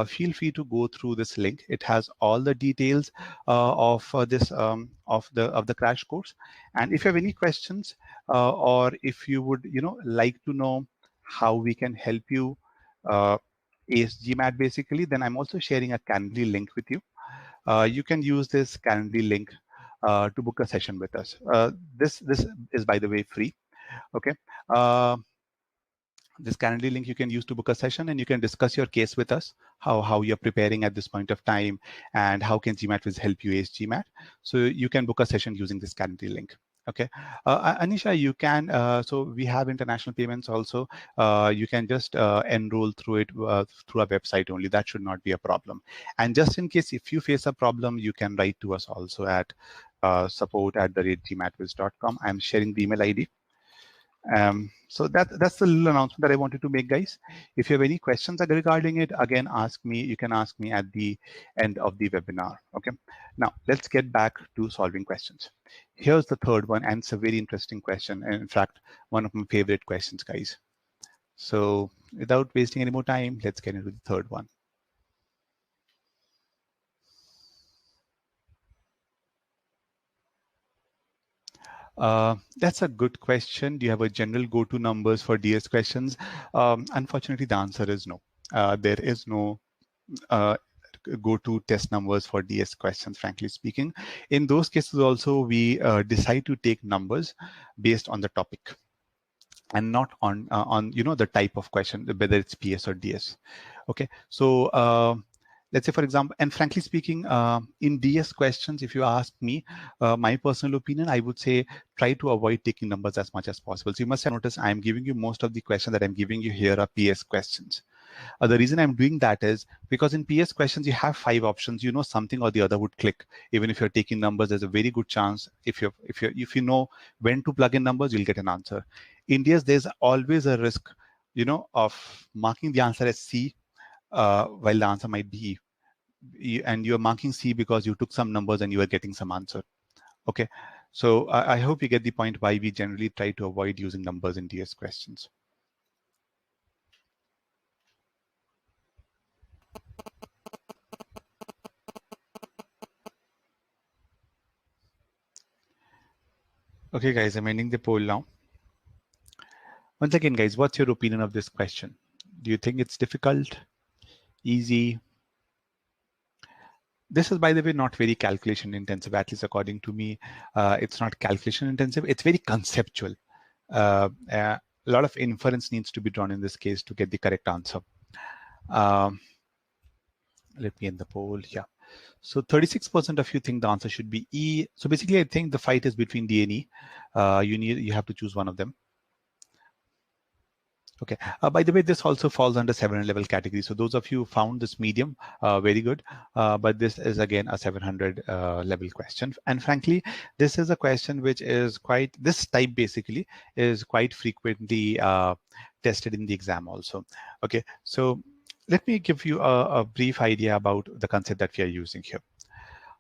feel free to go through this link. It has all the details of this of the crash course. And if you have any questions, or if you would like to know how we can help you ace GMAT basically, then I'm also sharing a Calendly link with you. You can use this Calendly link to book a session with us. This is, by the way, free. Okay. This Calendly link you can use to book a session, and you can discuss your case with us, how you're preparing at this point of time, and how can GMAT help you ace GMAT. So you can book a session using this Calendly link. Okay, Anisha, you can. So we have international payments also. You can just enroll through it through our website only. That should not be a problem. And just in case if you face a problem, you can write to us also at support@gmatwiz.com. I'm sharing the email ID. So that's the little announcement that I wanted to make, guys. If you have any questions regarding it, again, ask me. You can ask me at the end of the webinar. Okay. Now let's get back to solving questions. Here's the third one, and it's a very interesting question, and in fact, one of my favorite questions, guys. So without wasting any more time, let's get into the third one. That's a good question. Do you have a general go-to numbers for DS questions? Unfortunately, the answer is no. There is no go-to test numbers for DS questions, frankly speaking. In those cases also, we decide to take numbers based on the topic and not on the type of question, whether it's PS or DS. Okay, so let's say, for example, and frankly speaking, in DS questions, if you ask me, my personal opinion, I would say try to avoid taking numbers as much as possible. So you must have noticed I'm giving you most of the questions that I'm giving you here are PS questions. The reason I'm doing that is because in PS questions, you have 5 options. You know something or the other would click. Even if you're taking numbers, there's a very good chance if you know when to plug in numbers, you'll get an answer. In DS, there's always a risk, of marking the answer as C, while the answer might be E. And you're marking C because you took some numbers and you are getting some answer. Okay. So I hope you get the point why we generally try to avoid using numbers in DS questions. Okay, guys, I'm ending the poll now. Once again, guys, what's your opinion of this question? Do you think it's difficult, easy? This is, by the way, not very calculation intensive, at least according to me. It's not calculation intensive. It's very conceptual. A lot of inference needs to be drawn in this case to get the correct answer. Let me end the poll. Yeah. So 36% of you think the answer should be E. So basically, I think the fight is between D and E. You have to choose one of them. Okay. By the way, this also falls under 700 level category. So those of you who found this medium, very good. But this is again a 700 level question. And frankly, this is a question which is quite, this type basically is quite frequently tested in the exam also. Okay. So let me give you a brief idea about the concept that we are using here.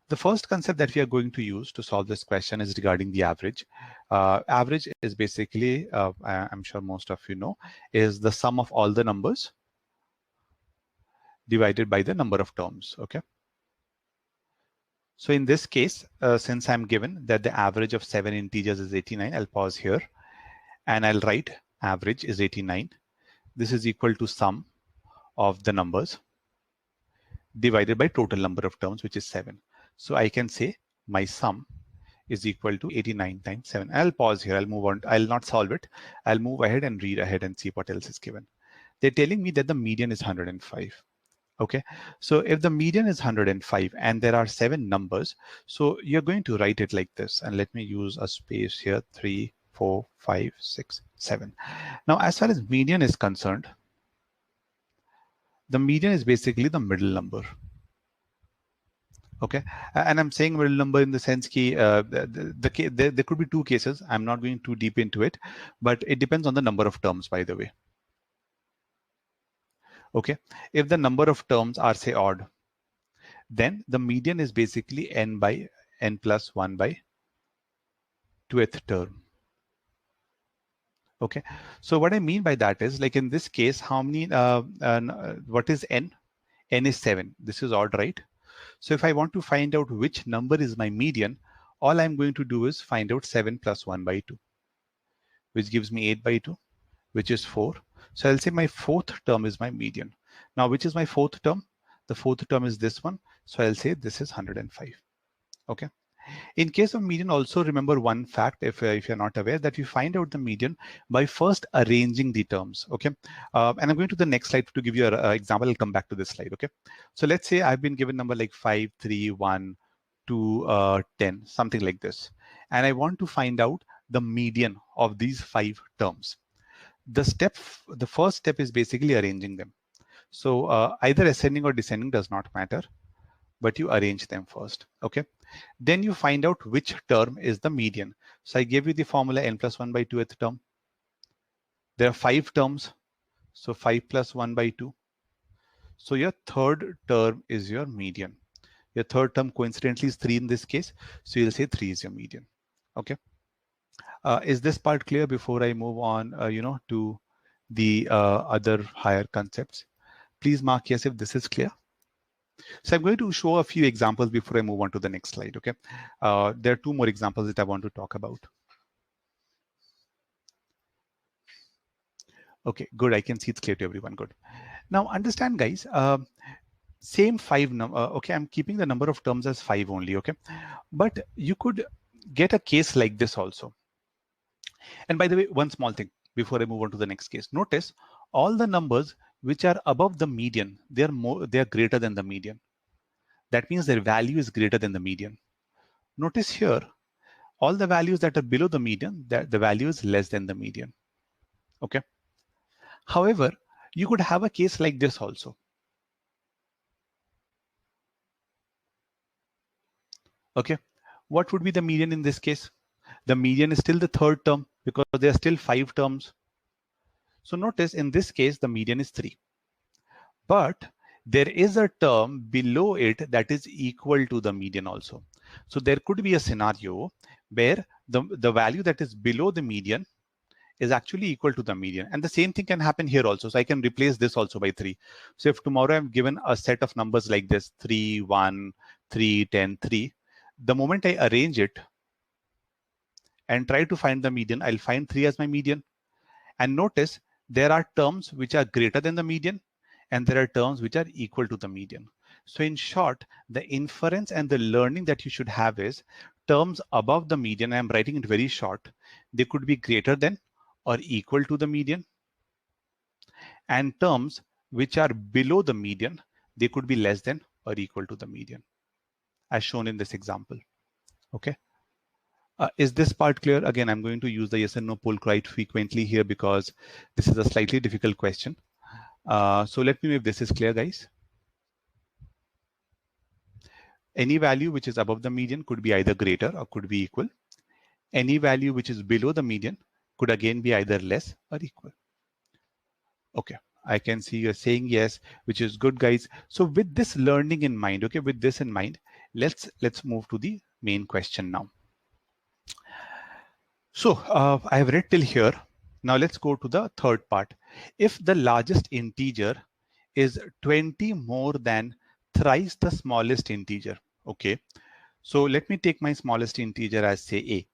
The first concept that we are going to use to solve this question is regarding the average. Average is basically, I'm sure most of you know, is the sum of all the numbers divided by the number of terms, okay? So in this case, since I'm given that the average of 7 integers is 89, I'll pause here and I'll write average is 89. This is equal to sum of the numbers divided by total number of terms, which is 7. So I can say my sum is equal to 89 times 7. I'll pause here. I'll move on. I'll not solve it. I'll move ahead and read ahead and see what else is given. They're telling me that the median is 105. Okay, so if the median is 105 and there are 7 numbers, so you're going to write it like this. And let me use a space here, 3, 4, 5, 6, 7. Now, as far as median is concerned, the median is basically the middle number. Okay, and I'm saying middle number in the sense that there could be 2 cases. I'm not going too deep into it, but it depends on the number of terms, by the way. Okay, if the number of terms are say odd, then the median is basically n by n plus 1 by 2th term. Okay, so what I mean by that is, like in this case, how many? What is n? N is 7. This is odd, right? So if I want to find out which number is my median, all I'm going to do is find out 7 plus 1 by 2, which gives me 8 by 2, which is 4. So I'll say my 4th term is my median. Now, which is my 4th term? The 4th term is this one. So I'll say this is 105. Okay. In case of median, also remember one fact, if you're not aware, that we find out the median by first arranging the terms. Okay. And I'm going to the next slide to give you an example. I'll come back to this slide. Okay. So let's say I've been given number like 5, 3, 1, 2, 10, something like this. And I want to find out the median of these 5 terms. The first step is basically arranging them. So either ascending or descending does not matter, but you arrange them first. Okay. Then you find out which term is the median. So I gave you the formula n plus 1 by 2th term. There are 5 terms. So 5 plus 1 by 2. So your 3rd term is your median. Your 3rd term coincidentally is 3 in this case. So you'll say 3 is your median. Okay. Is this part clear before I move on, to the other higher concepts? Please mark yes if this is clear. So I'm going to show a few examples before I move on to the next slide. Okay. There are 2 more examples that I want to talk about. Okay, good. I can see it's clear to everyone. Good. Now understand, guys, same 5 number. Okay, I'm keeping the number of terms as 5 only. Okay, but you could get a case like this also. And by the way, one small thing before I move on to the next case. Notice all the numbers which are above the median, they are greater than the median. That means their value is greater than the median. Notice here, all the values that are below the median, that the value is less than the median. Okay. However, you could have a case like this also. Okay. What would be the median in this case? The median is still the 3rd term because there are still 5 terms. So notice in this case, the median is 3. But there is a term below it that is equal to the median also. So there could be a scenario where the value that is below the median is actually equal to the median. And the same thing can happen here also. So I can replace this also by 3. So if tomorrow I'm given a set of numbers like this, 3, 1, 3, 10, 3, the moment I arrange it and try to find the median, I'll find 3 as my median. And notice there are terms which are greater than the median, and there are terms which are equal to the median. So in short, the inference and the learning that you should have is terms above the median, I'm writing it very short, they could be greater than or equal to the median. And terms which are below the median, they could be less than or equal to the median, as shown in this example. Okay. Is this part clear? Again, I'm going to use the yes and no poll quite frequently here because this is a slightly difficult question. So let me know if this is clear, guys. Any value which is above the median could be either greater or could be equal. Any value which is below the median could again be either less or equal. Okay, I can see you're saying yes, which is good, guys. So with this learning in mind, okay, with this in mind, let's move to the main question now. So I have read till here. Now let's go to the third part. If the largest integer is 20 more than thrice the smallest integer, okay. So let me take my smallest integer as say a.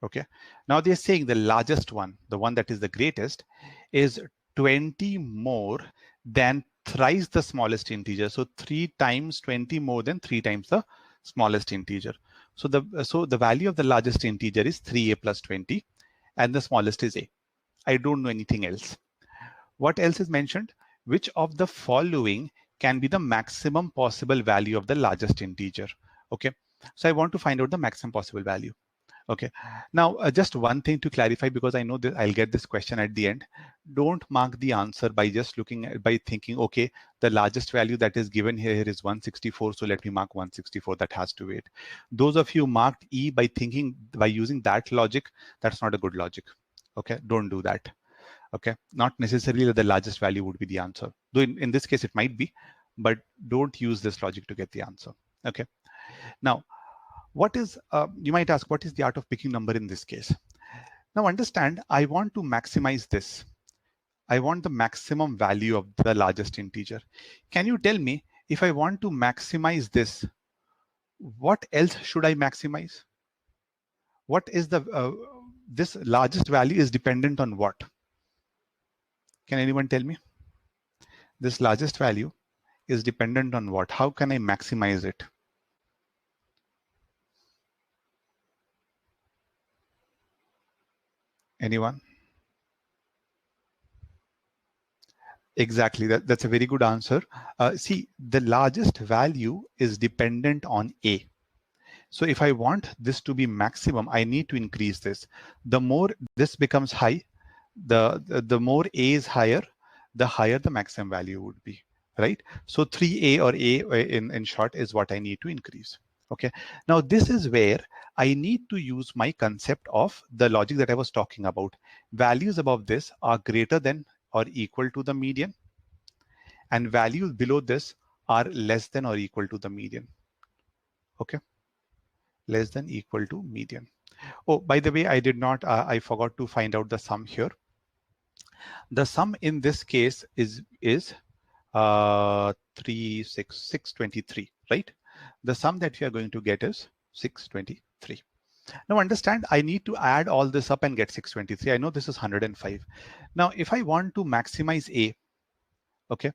Okay. Now they're saying the largest one, the one that is the greatest, is 20 more than thrice the smallest integer. So 3 times 20 more than 3 times the smallest integer. So the value of the largest integer is 3a plus 20, and the smallest is a. I don't know anything else. What else is mentioned? Which of the following can be the maximum possible value of the largest integer? Okay. So I want to find out the maximum possible value. Okay. Now, just one thing to clarify, because I know that I'll get this question at the end. Don't mark the answer by just looking at, by thinking, okay, the largest value that is given here is 164. So let me mark 164. That has to wait. Those of you marked E by thinking, by using that logic, that's not a good logic. Okay. Don't do that. Okay. Not necessarily that the largest value would be the answer. Though in this case, it might be, but don't use this logic to get the answer. Okay. Now, what is, you might ask, what is the art of picking number in this case? Now understand, I want to maximize this. I want the maximum value of the largest integer. Can you tell me, if I want to maximize this, what else should I maximize? What is the, this largest value is dependent on what? Can anyone tell me? This largest value is dependent on what? How can I maximize it? Anyone? Exactly, that's a very good answer. See, the largest value is dependent on A. So if I want this to be maximum, I need to increase this. The more this becomes high, the more A is higher, the higher the maximum value would be, right? So 3A or A in short is what I need to increase. Okay. Now this is where I need to use my concept of the logic that I was talking about. Values above this are greater than or equal to the median, and values below this are less than or equal to the median. Okay. Less than equal to median. Oh, by the way, I did not, I forgot to find out the sum here. The sum in this case is 623, right? The sum that we are going to get is 623. Now understand, I need to add all this up and get 623. I know this is 105. Now, if I want to maximize A, okay,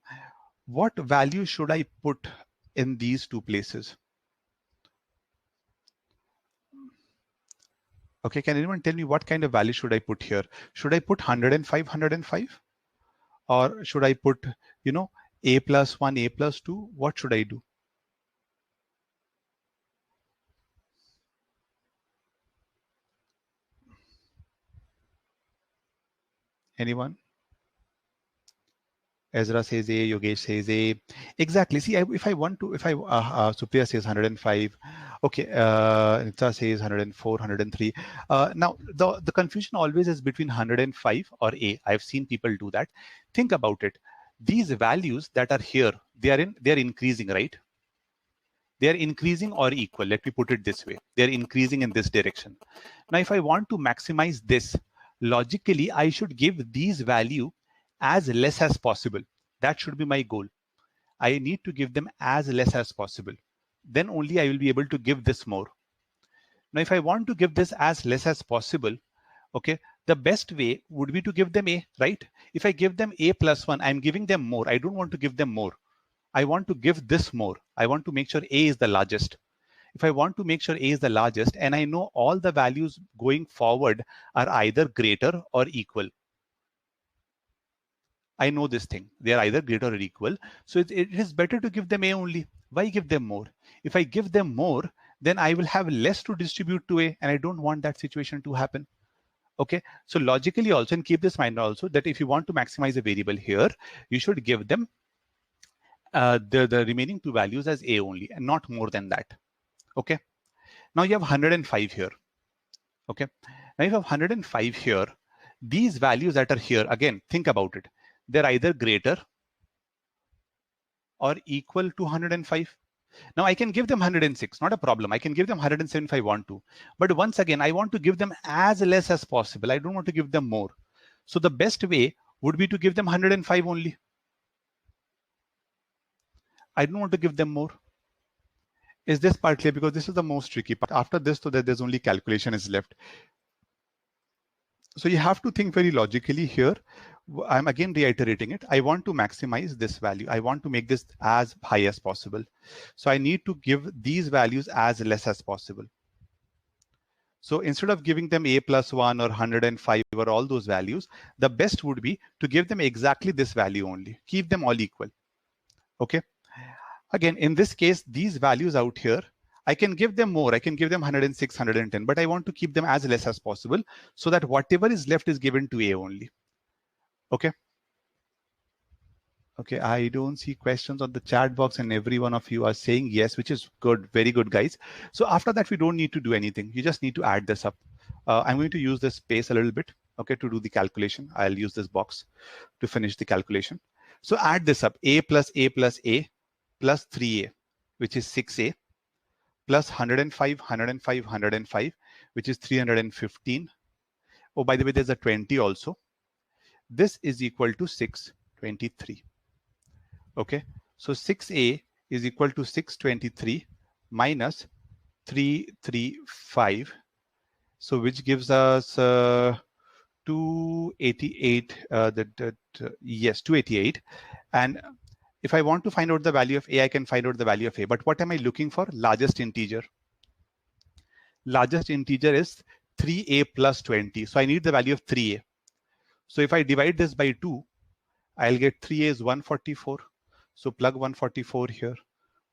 what value should I put in these two places? Okay, can anyone tell me what kind of value should I put here? Should I put 105? Or should I put, you know, A plus 1, A plus 2? What should I do? Anyone? Ezra says A, Yogesh says A. Exactly. See, if I want to, Supriya says 105. Okay, Nitsa says 104, 103. Now, the confusion always is between 105 or A. I've seen people do that. Think about it. These values that are here, they are increasing, right? They are increasing or equal. Let me put it this way. They are increasing in this direction. Now, if I want to maximize this, logically, I should give these value as less as possible. That should be my goal. I need to give them as less as possible. Then only I will be able to give this more. Now, if I want to give this as less as possible, okay, the best way would be to give them A, right? If I give them A plus 1, I'm giving them more. I don't want to give them more. I want to give this more. I want to make sure A is the largest. If I want to make sure A is the largest and I know all the values going forward are either greater or equal. I know this thing. They are either greater or equal. So it is better to give them A only. Why give them more? If I give them more, then I will have less to distribute to A, and I don't want that situation to happen. Okay, so logically also, and keep this in mind also, that if you want to maximize a variable here, you should give them the remaining two values as A only, and not more than that. Okay, now you have 105 here. Okay, now you have 105 here. These values that are here, again, think about it. They're either greater or equal to 105. Now I can give them 106, not a problem. I can give them 107 if I want to. But once again, I want to give them as less as possible. I don't want to give them more. So the best way would be to give them 105 only. I don't want to give them more. Is this part clear? Because this is the most tricky part. After this, so that there's only calculation is left. So you have to think very logically here. I'm again reiterating it. I want to maximize this value. I want to make this as high as possible. So I need to give these values as less as possible. So instead of giving them A plus 1 or 105 or all those values, the best would be to give them exactly this value only. Keep them all equal. Okay. Again, in this case, these values out here, I can give them more. I can give them 106, 110, but I want to keep them as less as possible so that whatever is left is given to A only. Okay. Okay, I don't see questions on the chat box and every one of you are saying yes, which is good. Very good, guys. So after that, we don't need to do anything. You just need to add this up. I'm going to use this space a little bit, okay, to do the calculation. I'll use this box to finish the calculation. So add this up, A plus 3A, which is 6A, plus 105, 105, 105, which is 315. Oh, by the way, there's a 20 also. This is equal to 623. Okay, so 6A is equal to 623 minus 335. So which gives us 288. Yes, 288. And if I want to find out the value of A, I can find out the value of A. But what am I looking for? Largest integer. Largest integer is 3A plus 20. So I need the value of 3A. So if I divide this by 2, I'll get 3A is 144. So plug 144 here.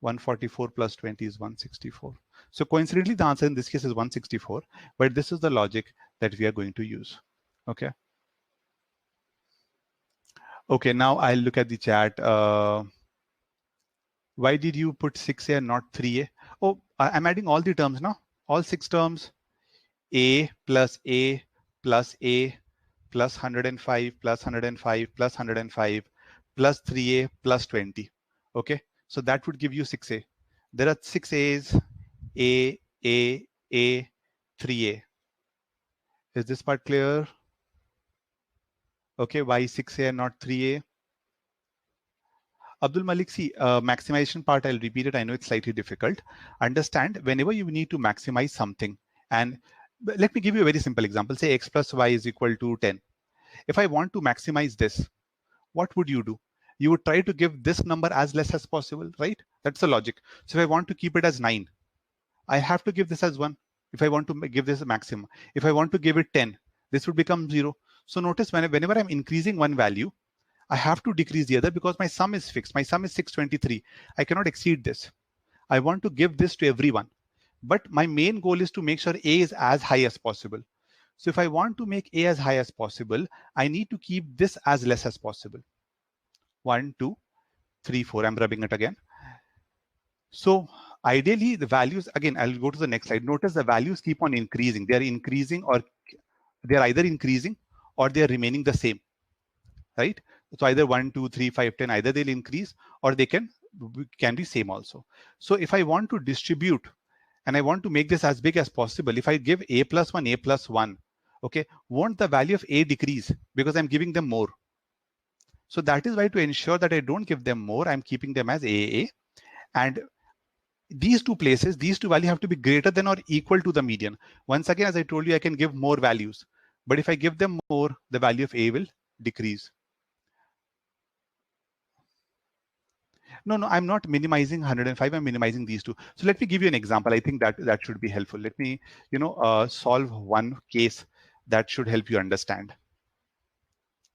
144 plus 20 is 164. So coincidentally, the answer in this case is 164. But this is the logic that we are going to use. Okay. Okay, now I'll look at the chat. Why did you put 6A and not 3A? Oh, I'm adding all the terms now. All 6 terms. A plus A plus A plus 105 plus 105 plus 105 plus 3A plus 20. Okay, so that would give you 6A. There are 6 A's, A, 3A. Is this part clear? Okay, why 6A and not 3A? Abdul Malik, see, maximization part, I'll repeat it. I know it's slightly difficult. Understand, whenever you need to maximize something, and let me give you a very simple example. Say x plus y is equal to 10. If I want to maximize this, what would you do? You would try to give this number as less as possible, right? That's the logic. So if I want to keep it as 9, I have to give this as 1. If I want to give this a maximum, if I want to give it 10, this would become 0. So notice whenever I'm increasing one value, I have to decrease the other because my sum is fixed. My sum is 623. I cannot exceed this. I want to give this to everyone. But my main goal is to make sure A is as high as possible. So if I want to make A as high as possible, I need to keep this as less as possible. 1, 2, 3, 4. I'm rubbing it again. So ideally, the values, again, I'll go to the next slide. Notice the values keep on increasing. They are increasing, or they're either increasing or they're remaining the same, right? So either 1, 2, 3, 5, 10, either they'll increase or they can can be same also. So if I want to distribute and I want to make this as big as possible, if I give a plus 1, a plus 1, okay, won't the value of a decrease because I'm giving them more? So that is why, to ensure that I don't give them more, I'm keeping them as a. And these two places, these two values have to be greater than or equal to the median. Once again, as I told you, I can give more values, but if I give them more, the value of a will decrease. No, I'm not minimizing 105. I'm minimizing these two. So let me give you an example. I think that should be helpful. Let me, solve one case that should help you understand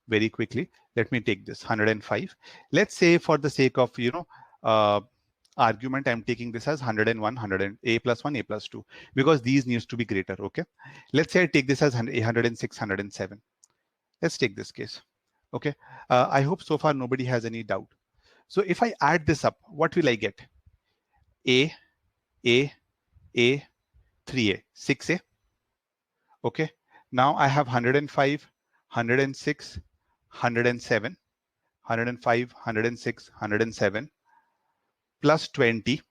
very quickly. Let me take this 105. Let's say, for the sake of, argument, I'm taking this as 101, a plus 1, a plus 2, because these needs to be greater. Okay. Let's say I take this as 106, 107. Let's take this case. Okay. I hope so far nobody has any doubt. So if I add this up, what will I get? A, 3A, 6A. Okay. Now I have 105, 106, 107, 105, 106, 107, plus 20,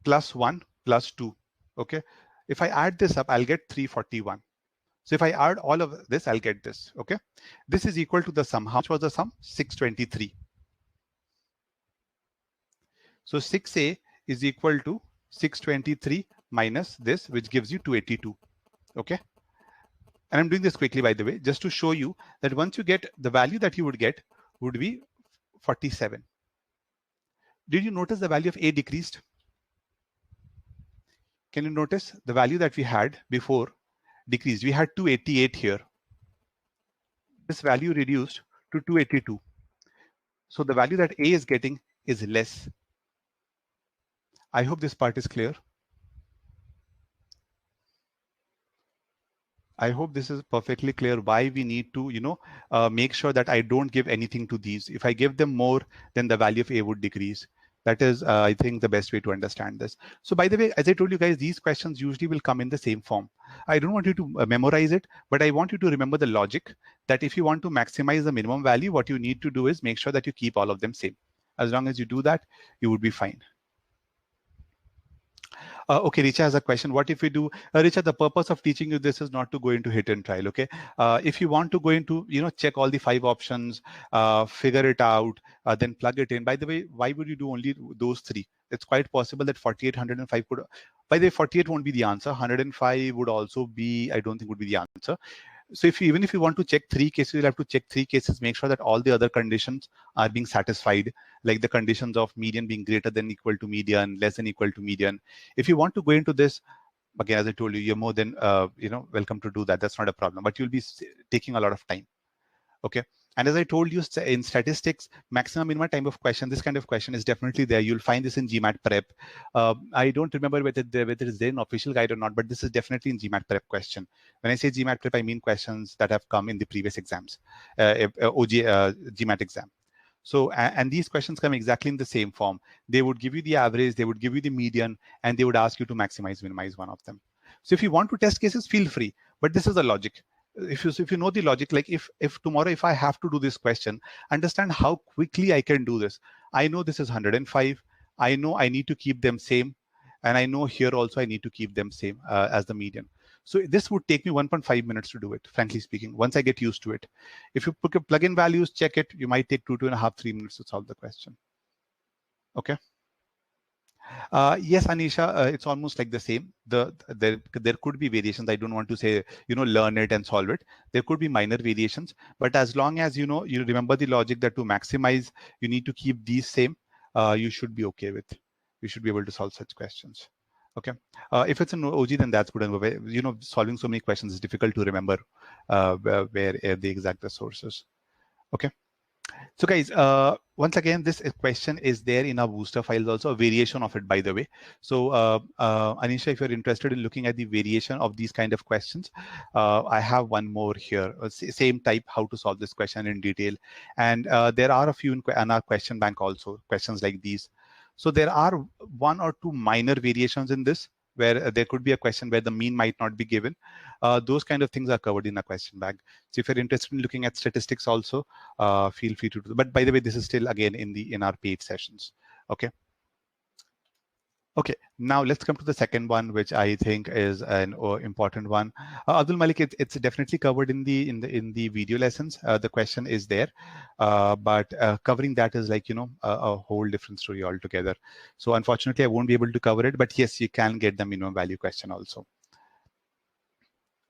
plus 1, plus 2. Okay. If I add this up, I'll get 341. So if I add all of this, I'll get this. Okay. This is equal to the sum. How much was the sum? 623. So 6A is equal to 623 minus this, which gives you 282. Okay. And I'm doing this quickly, by the way, just to show you that once you get the value that you would get would be 47. Did you notice the value of A decreased? Can you notice the value that we had before decreased? We had 288 here. This value reduced to 282. So the value that A is getting is less. I hope this part is clear. I hope this is perfectly clear why we need to, make sure that I don't give anything to these. If I give them more, then the value of A would decrease. That is, I think, the best way to understand this. So by the way, as I told you guys, these questions usually will come in the same form. I don't want you to memorize it, but I want you to remember the logic that if you want to maximize the minimum value, what you need to do is make sure that you keep all of them same. As long as you do that, you would be fine. Okay, Richa has a question. What if we do, Richa, the purpose of teaching you this is not to go into hit and trial, okay? If you want to go into, check all the 5 options, figure it out, then plug it in. By the way, why would you do only those 3? It's quite possible that 48, 105 could, by the way, 48 won't be the answer. 105 would also be, I don't think would be the answer. So even if you want to check 3 cases, you'll have to check 3 cases, make sure that all the other conditions are being satisfied, like the conditions of median being greater than equal to median, less than equal to median. If you want to go into this, again, as I told you, you're more than welcome to do that. That's not a problem, but you'll be taking a lot of time. Okay. And as I told you, in statistics, maximum minimum time of question, this kind of question is definitely there. You'll find this in GMAT prep. I don't remember whether it's there in official guide or not, but this is definitely in GMAT prep question. When I say GMAT prep, I mean questions that have come in the previous exams, GMAT exam. So, and these questions come exactly in the same form. They would give you the average, they would give you the median, and they would ask you to maximize, minimize one of them. So if you want to test cases, feel free, but this is the logic. If you know the logic, like if tomorrow, if I have to do this question, understand how quickly I can do this. I know this is 105. I know I need to keep them same. And I know here also I need to keep them same as the median. So this would take me 1.5 minutes to do it, frankly speaking, once I get used to it. If you plug in values, check it, you might take 2.5, 3 minutes to solve the question. Okay. Yes, Anisha, it's almost like the same. There could be variations. I don't want to say, learn it and solve it. There could be minor variations, but as long as you remember the logic that to maximize, you need to keep these same, you should be okay with. You should be able to solve such questions. Okay. If it's an OG, then that's good. And solving so many questions is difficult to remember where the exact sources. Okay. So guys, once again, this question is there in our booster files also, a variation of it, by the way. So Anisha, if you're interested in looking at the variation of these kind of questions, I have one more here, same type, how to solve this question in detail. And there are a few in our question bank also, questions like these. So there are 1 or 2 minor variations in this, where there could be a question where the mean might not be given. Those kind of things are covered in a question bank. So if you're interested in looking at statistics also, feel free to do. But by the way, this is still again in our paid sessions. Okay. Okay, now let's come to the second one, which I think is an important one. Abdul Malik, it's definitely covered in the video lessons. The question is there, but covering that is like a whole different story altogether. So unfortunately, I won't be able to cover it. But yes, you can get the minimum value question also.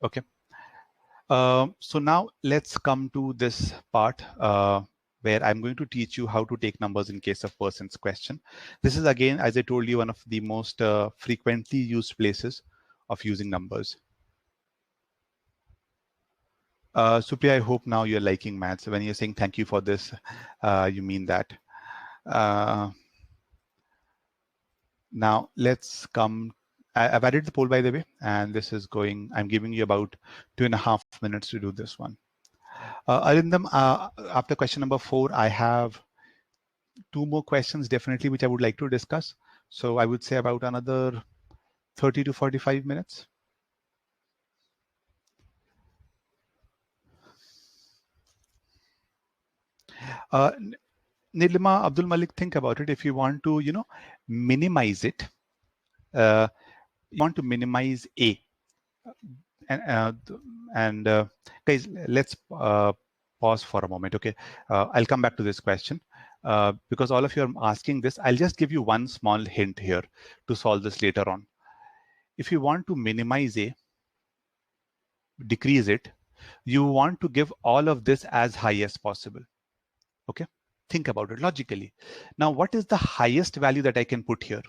Okay. So now let's come to this part where I'm going to teach you how to take numbers in case of persons question. This is again, as I told you, one of the most frequently used places of using numbers. Supriya, I hope now you're liking maths. When you're saying thank you for this, you mean that. Now let's come. I've added the poll, by the way, and this is going, I'm giving you about 2.5 minutes to do this one. Arindam, after question number 4, I have 2 more questions definitely which I would like to discuss. So I would say about another 30 to 45 minutes. Nilima, Abdul Malik, think about it. If you want to, minimize it, you want to minimize A. And guys, let's pause for a moment. Okay, I'll come back to this question because all of you are asking this. I'll just give you one small hint here to solve this later on. If you want to minimize A, decrease it, you want to give all of this as high as possible. Okay, think about it logically. Now, what is the highest value that I can put here?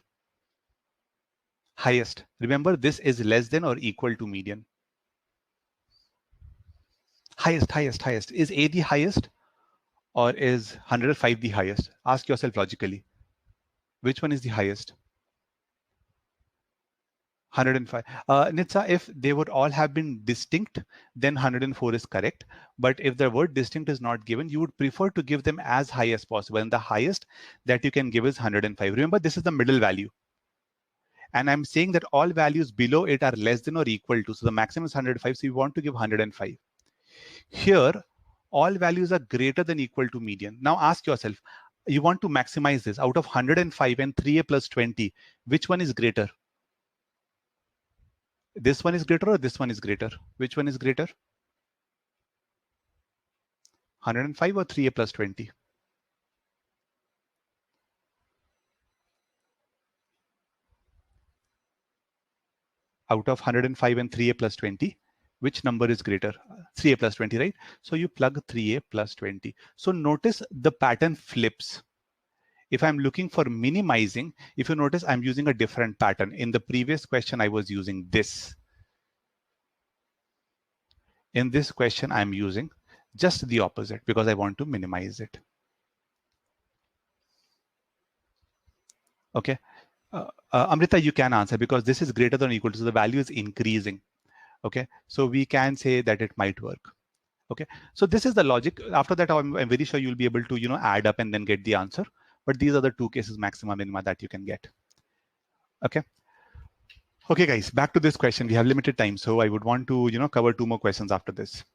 Highest. Remember, this is less than or equal to median. Highest. Is A the highest or is 105 the highest? Ask yourself logically. Which one is the highest? 105. Nitsa, if they would all have been distinct, then 104 is correct. But if the word distinct is not given, you would prefer to give them as high as possible. And the highest that you can give is 105. Remember, this is the middle value. And I'm saying that all values below it are less than or equal to. So the maximum is 105. So you want to give 105. Here, all values are greater than equal to median. Now ask yourself, you want to maximize this. Out of 105 and 3a plus 20, which one is greater? This one is greater or this one is greater? Which one is greater? 105 or 3a plus 20? Out of 105 and 3a plus 20, which number is greater? 3a plus 20, right? So you plug 3a plus 20. So notice the pattern flips. If I'm looking for minimizing, if you notice, I'm using a different pattern. In the previous question, I was using this. In this question, I'm using just the opposite because I want to minimize it. Okay. Amrita, you can answer because this is greater than or equal to, so the value is increasing. Okay. So we can say that it might work. Okay. So this is the logic. After that, I'm very sure you'll be able to, add up and then get the answer. But these are the 2 cases, maxima, minima, that you can get. Okay. Okay, guys, back to this question. We have limited time, so I would want to, cover 2 more questions after this.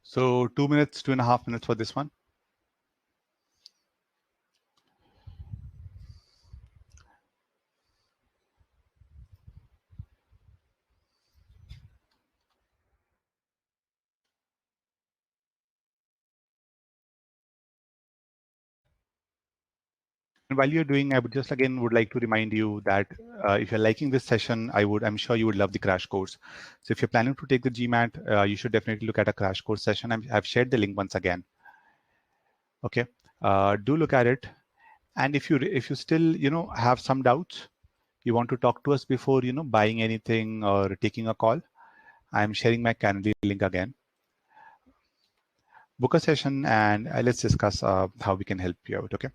So 2 minutes, 2.5 minutes for this one. And while you're doing, I would just again would like to remind you that if you're liking this session, I'm sure you would love the crash course. So if you're planning to take the GMAT, you should definitely look at a crash course session. I've shared the link once again. Okay, do look at it. And if you still have some doubts, you want to talk to us before buying anything or taking a call, I'm sharing my Calendly link again. Book a session and let's discuss how we can help you out. Okay.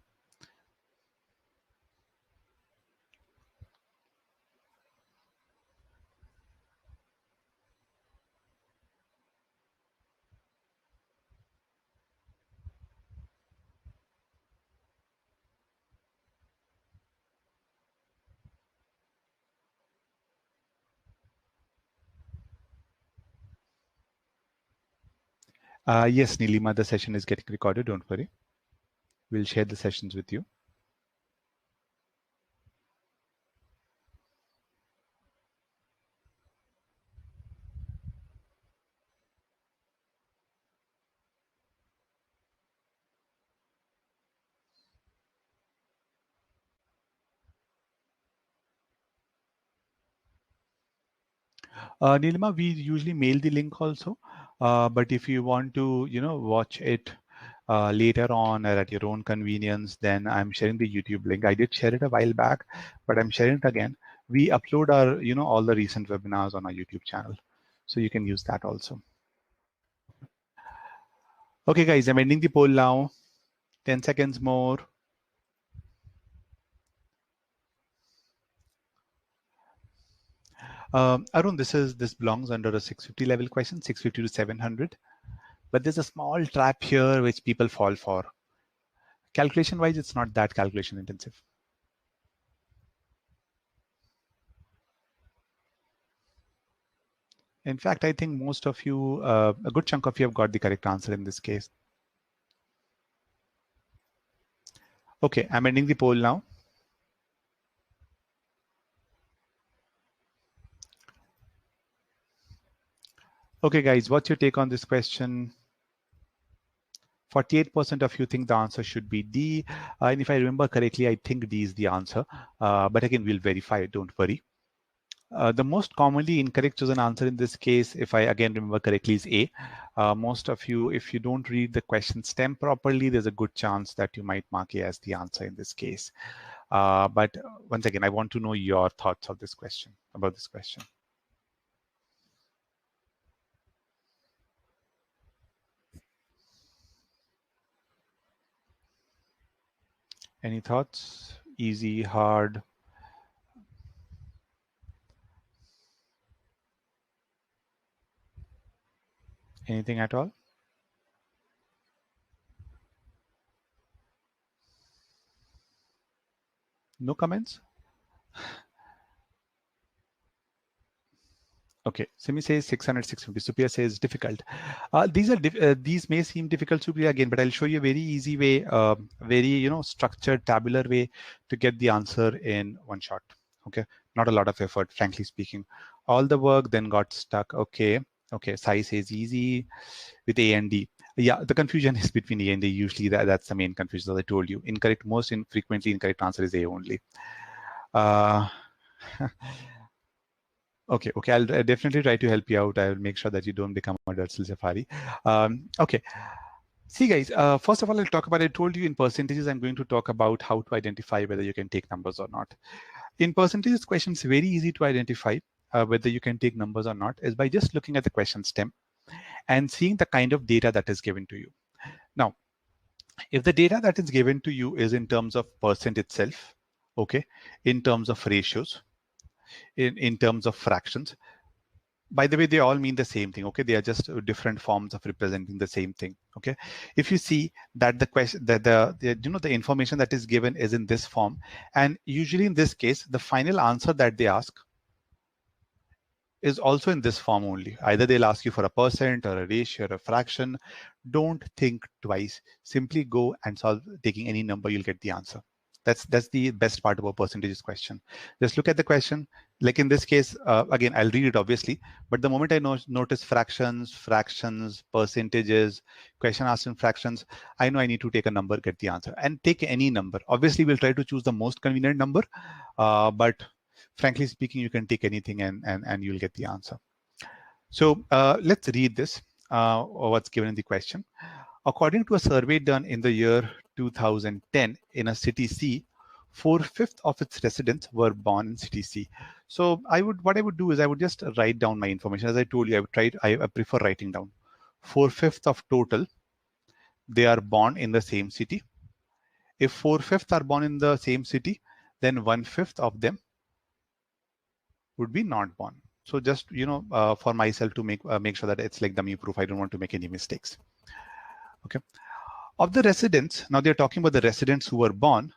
Yes, Nilima, the session is getting recorded. Don't worry. We'll share the sessions with you. Nilima, we usually mail the link also, but if you want to, watch it later on or at your own convenience, then I'm sharing the YouTube link. I did share it a while back, but I'm sharing it again. We upload our, all the recent webinars on our YouTube channel, so you can use that also. Okay, guys, I'm ending the poll now. 10 seconds more. Arun, this belongs under a 650 level question, 650 to 700. But there's a small trap here which people fall for. Calculation wise, it's not that calculation intensive. In fact, I think most of you, a good chunk of you have got the correct answer in this case. Okay, I'm ending the poll now. Okay, guys, what's your take on this question? 48% of you think the answer should be D. And if I remember correctly, I think D is the answer. But again, we'll verify it, don't worry. The most commonly incorrect chosen answer in this case, if I again remember correctly, is A. Most of you, if you don't read the question stem properly, there's a good chance that you might mark A as the answer in this case. But once again, I want to know your thoughts of this question, about this question. Any thoughts? Easy, hard? Anything at all? No comments? Okay, Simi says 600, 650. Supriya says difficult. These may seem difficult, Supriya, again, but I'll show you a very easy way, very structured, tabular way to get the answer in one shot. Okay, not a lot of effort, frankly speaking. All the work then got stuck. Okay, Sai says easy with A and D. Yeah, the confusion is between A and D. Usually that's the main confusion, as I told you. Incorrect, most frequently incorrect answer is A only. Okay, I'll definitely try to help you out. I will make sure that you don't become a Durcell Safari. Okay. See, guys, first of all, I'll talk about, I told you in percentages, I'm going to talk about how to identify whether you can take numbers or not. In percentages, questions very easy to identify whether you can take numbers or not is by just looking at the question stem and seeing the kind of data that is given to you. Now, if the data that is given to you is in terms of percent itself, okay, in terms of ratios, in terms of fractions, by the way, they all mean the same thing. Okay, they are just different forms of representing the same thing. Okay, if you see that the question, that the information that is given is in this form, and usually in this case, the final answer that they ask is also in this form only. Either they'll ask you for a percent or a ratio or a fraction. Don't think twice. Simply go and solve. Taking any number, you'll get the answer. That's the best part about percentages question. Just look at the question. Like in this case, again, I'll read it obviously, but the moment I notice fractions, percentages, question asked in fractions, I know I need to take a number, get the answer, and take any number. Obviously, we'll try to choose the most convenient number, but frankly speaking, you can take anything and you'll get the answer. So let's read this, what's given in the question. According to a survey done in the year 2010 in a city C, 4/5 of its residents were born in city C. So what I would do is I would just write down my information. As I told you, I prefer writing down. 4/5 of total, they are born in the same city. If 4/5 are born in the same city, then 1/5 of them would be not born. So just for myself to make sure that it's like dummy proof. I don't want to make any mistakes. Okay. Of the residents, now they're talking about the residents who were born,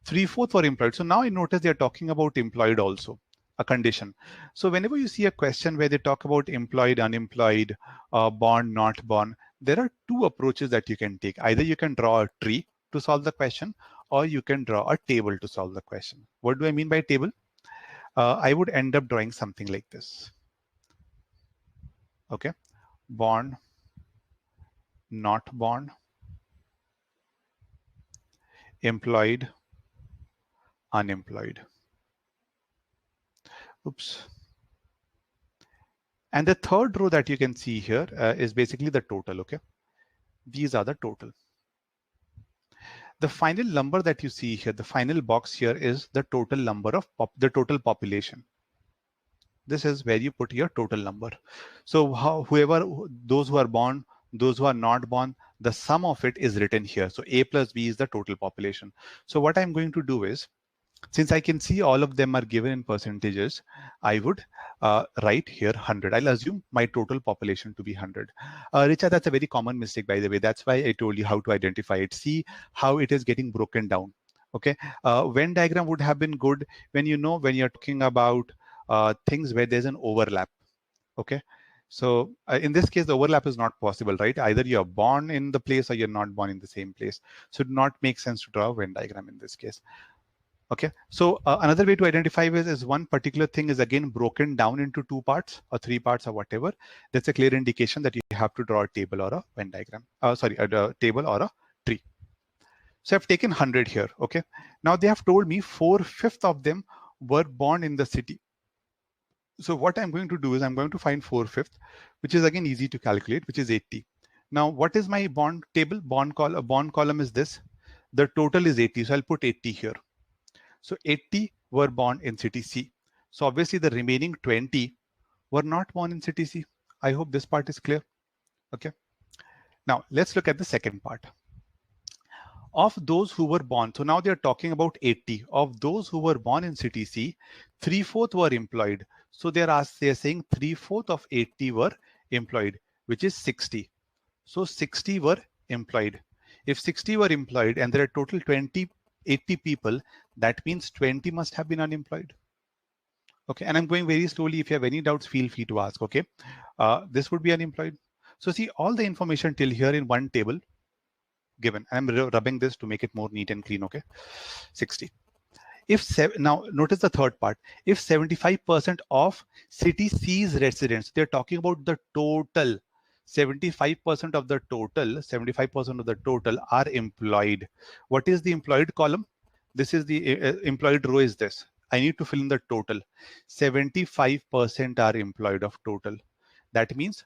3/4 were employed. So now I notice they're talking about employed also, a condition. So whenever you see a question where they talk about employed, unemployed, born, not born, there are two approaches that you can take. Either you can draw a tree to solve the question, or you can draw a table to solve the question. What do I mean by table? I would end up drawing something like this. Okay, born, not born, employed, unemployed. Oops. And the third row that you can see here is basically the total. Okay, these are the total. The final number that you see here, the final box here, is the total number of the total population. This is where you put your total number. So those who are born, those who are not born, the sum of it is written here. So A plus B is the total population. So what I'm going to do is, since I can see all of them are given in percentages, I would write here 100. I'll assume my total population to be 100. Richa, that's a very common mistake, by the way. That's why I told you how to identify it. See how it is getting broken down. Okay, Venn diagram would have been good when you're talking about things where there's an overlap. Okay, so in this case, the overlap is not possible, right? Either you're born in the place or you're not born in the same place. So it does not make sense to draw a Venn diagram in this case. Okay, so another way to identify is one particular thing is again broken down into 2 parts or 3 parts or whatever. That's a clear indication that you have to draw a table or a Venn diagram. Sorry, a table or a tree. So I've taken 100 here. Okay, now they have told me 4/5 of them were born in the city. So what I'm going to do is I'm going to find 4/5, which is again easy to calculate, which is 80. Now, what is my bond table? Bond column is this. The total is 80, so I'll put 80 here. So 80 were born in city C. So obviously the remaining 20 were not born in city C. I hope this part is clear. Okay. Now let's look at the second part. Of those who were born, so now they're talking about 80. Of those who were born in city C, 3/4 were employed. So they're saying 3/4 of 80 were employed, which is 60. So 60 were employed. If 60 were employed and there are total 80 people, that means 20 must have been unemployed. Okay, and I'm going very slowly. If you have any doubts, feel free to ask. Okay, this would be unemployed. So see all the information till here in one table given. I'm rubbing this to make it more neat and clean. Okay, 60. Now notice the third part. If 75% of city C's residents, they're talking about the total. 75% of the total, 75% of the total are employed. What is the employed column? This is the employed row is this. I need to fill in the total. 75% are employed of total. That means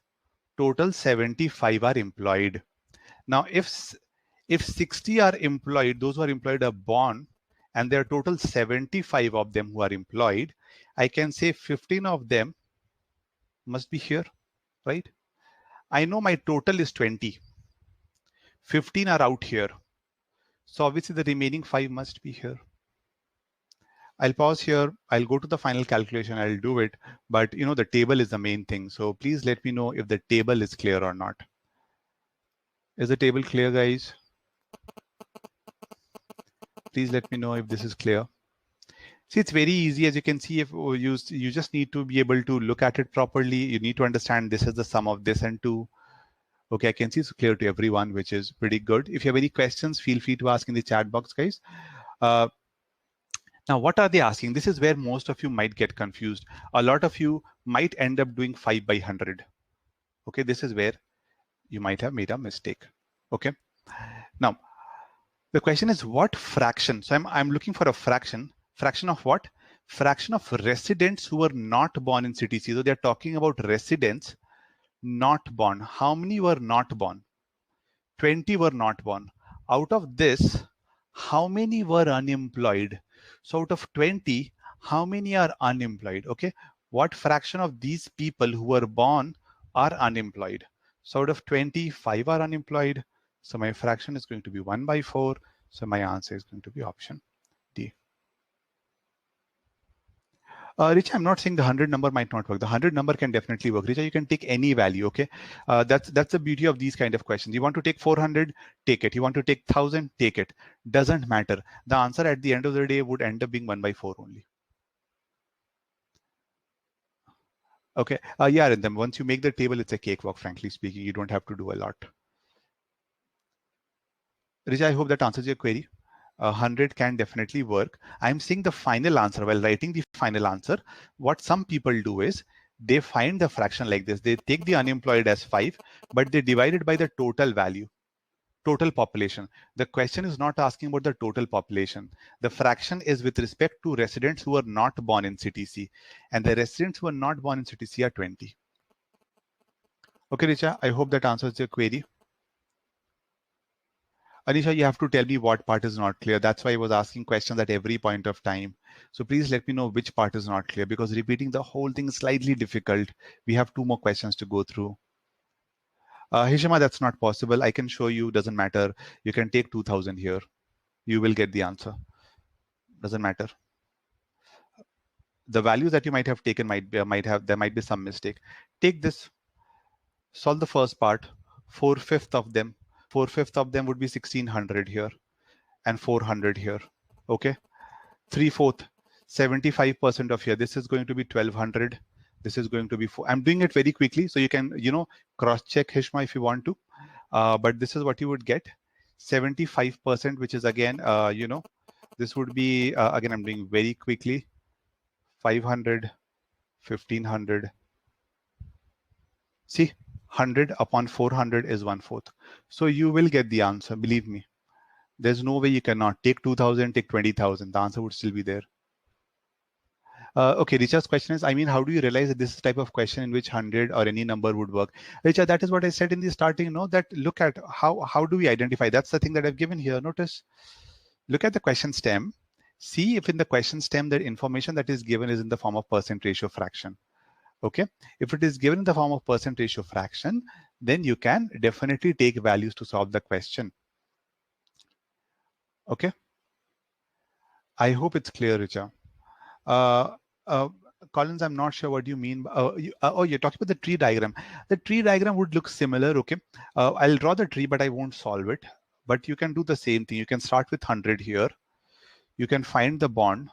total 75 are employed. Now, if 60 are employed, those who are employed are born, and there are total 75 of them who are employed, I can say 15 of them must be here, right? I know my total is 20. 15 are out here. So obviously the remaining 5 must be here. I'll pause here. I'll go to the final calculation. I'll do it. But the table is the main thing. So please let me know if the table is clear or not. Is the table clear, guys? Please let me know if this is clear. See, it's very easy. As you can see, if you just need to be able to look at it properly. You need to understand this is the sum of this and 2. Okay, I can see it's clear to everyone, which is pretty good. If you have any questions, feel free to ask in the chat box, guys. Now, what are they asking? This is where most of you might get confused. A lot of you might end up doing 5 by 100. Okay, this is where you might have made a mistake. Okay, now the question is what fraction? So I'm looking for a fraction. Fraction of what? Fraction of residents who were not born in city C. So they're talking about residents not born. How many were not born? 20 were not born. Out of this, how many were unemployed? So out of 20, how many are unemployed? Okay, what fraction of these people who were born are unemployed? So out of 20, 5 are unemployed. So my fraction is going to be 1 by 4. So my answer is going to be option D. Richa, I'm not saying the 100 number might not work. The 100 number can definitely work. Richa, you can take any value, okay? That's the beauty of these kind of questions. You want to take 400, take it. You want to take 1000, take it. Doesn't matter. The answer at the end of the day would end up being 1 by 4 only. Okay, yeah, and then once you make the table, it's a cakewalk, frankly speaking. You don't have to do a lot. Richa, I hope that answers your query. 100 can definitely work. I'm seeing the final answer. While writing the final answer, what some people do is they find the fraction like this. They take the unemployed as 5, but they divide it by the total value, total population. The question is not asking about the total population. The fraction is with respect to residents who are not born in CTC, and the residents who are not born in CTC are 20. Okay, Richa, I hope that answers your query. Anisha, you have to tell me what part is not clear. That's why I was asking questions at every point of time. So please let me know which part is not clear, because repeating the whole thing is slightly difficult. We have 2 more questions to go through. Hishama, that's not possible. I can show you, doesn't matter. You can take 2000 here. You will get the answer. Doesn't matter. The values that you might have taken there might be some mistake. Take this, solve the first part. 4/5 of them would be 1600 here and 400 here. Okay. 3/4, 75% of here. This is going to be 1200. This is going to be 4. I'm doing it very quickly so you can, cross check Hishma if you want to. But this is what you would get. 75%, which is again, this would be, again, I'm doing very quickly. 500, 1500. See, 100 upon 400 is 1/4. So you will get the answer, believe me. There's no way you cannot. Take 2000, take 20,000. The answer would still be there. Okay, Richa's question is, how do you realize that this is the type of question in which 100 or any number would work? Richa, that is what I said in the starting, that look at how do we identify? That's the thing that I've given here. Notice, look at the question stem. See if in the question stem, the information that is given is in the form of percent ratio fraction. Okay, if it is given in the form of percent ratio fraction, then you can definitely take values to solve the question. Okay, I hope it's clear, Richa. Collins, I'm not sure what you mean. You're talking about the tree diagram. The tree diagram would look similar. Okay, I'll draw the tree, but I won't solve it. But you can do the same thing. You can start with 100 here. You can find the bond.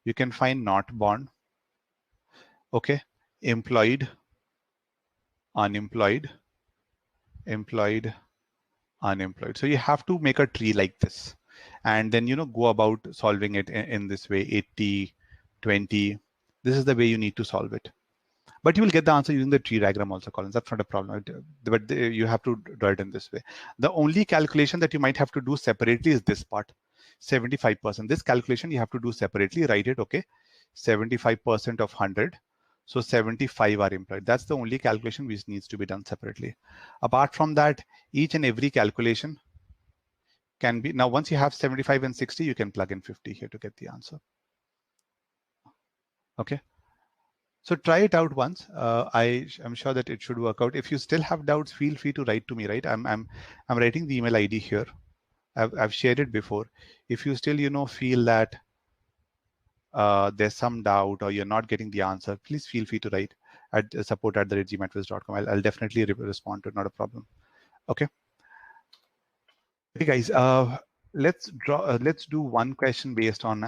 You can find not bond. Okay, employed, unemployed, employed, unemployed. So you have to make a tree like this, and then go about solving it in this way. 80, 20. This is the way you need to solve it. But you will get the answer using the tree diagram also, Collins. That's not a problem. But you have to do it in this way. The only calculation that you might have to do separately is this part, 75%. This calculation you have to do separately. Write it, okay? 75% of 100. So 75 are employed. That's the only calculation which needs to be done separately. Apart from that, each and every calculation can be, now once you have 75 and 60, you can plug in 50 here to get the answer. Okay. So try it out once. I am sure that it should work out. If you still have doubts, feel free to write to me. Right? I'm writing the email ID here. I've shared it before. If you still feel that there's some doubt or you're not getting the answer, please feel free to write at support@gmatwiz.com. I'll definitely respond to it. Not a problem. Okay. Okay, guys. Let's do one question based on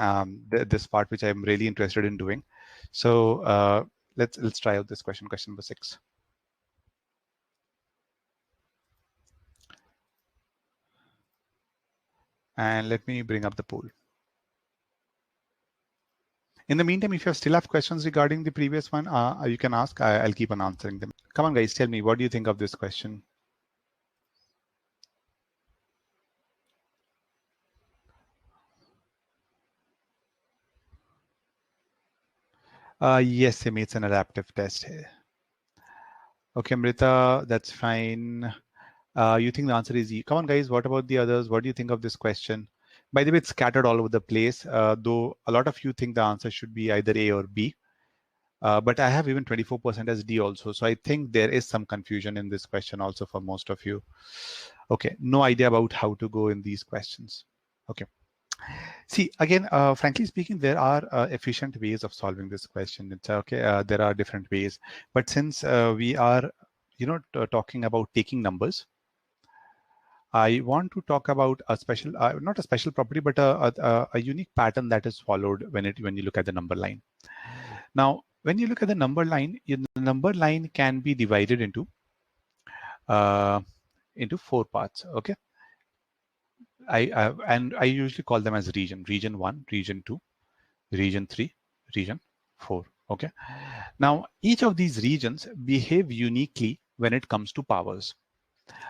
this part, which I'm really interested in doing. So let's try out this question number 6. And let me bring up the poll. In the meantime, if you still have questions regarding the previous one, you can ask. I'll keep on answering them. Come on, guys, tell me, what do you think of this question? Yes, Simi, it's an adaptive test here. Okay, Amrita, that's fine. You think the answer is E. Come on, guys, what about the others? What do you think of this question? By the way, it's scattered all over the place, though a lot of you think the answer should be either A or B. But I have even 24% as D also. So I think there is some confusion in this question also for most of you. Okay, no idea about how to go in these questions. Okay. See, again, frankly speaking, there are efficient ways of solving this question. It's okay. There are different ways. But since we are, talking about taking numbers, I want to talk about a special, not a special property, but a unique pattern that is followed when you look at the number line. Now, when you look at the number line, the number line can be divided into 4 parts. Okay. I usually call them as region 1, region 2, region 3, region 4. Okay. Now, each of these regions behave uniquely when it comes to powers.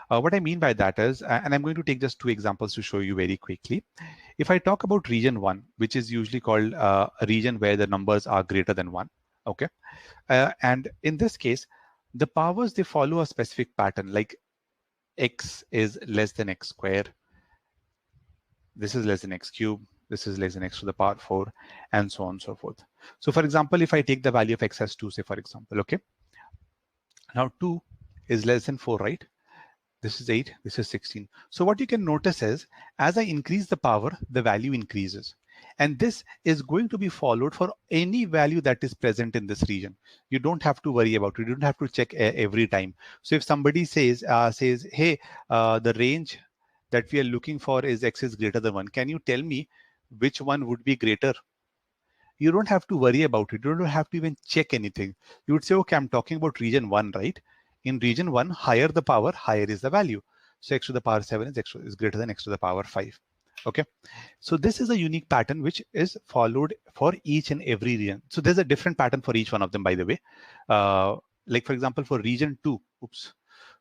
What I mean by that is, and I'm going to take just two examples to show you very quickly. If I talk about region 1, which is usually called a region where the numbers are greater than 1, okay? And in this case, the powers, they follow a specific pattern, like x is less than x squared, this is less than x cubed, this is less than x to the power 4, and so on and so forth. So for example, if I take the value of x as 2, say for example, okay? Now 2 is less than 4, right? This is 8, this is 16. So what you can notice is, as I increase the power, the value increases. And this is going to be followed for any value that is present in this region. You don't have to worry about it. You don't have to check every time. So if somebody says, hey, the range that we are looking for is x is greater than 1. Can you tell me which one would be greater? You don't have to worry about it. You don't have to even check anything. You would say, okay, I'm talking about region 1, right? In region 1, higher the power, higher is the value. So x to the power 7 is greater than x to the power 5. Okay. So this is a unique pattern which is followed for each and every region. So there's a different pattern for each one of them, by the way. Like for example, for region 2,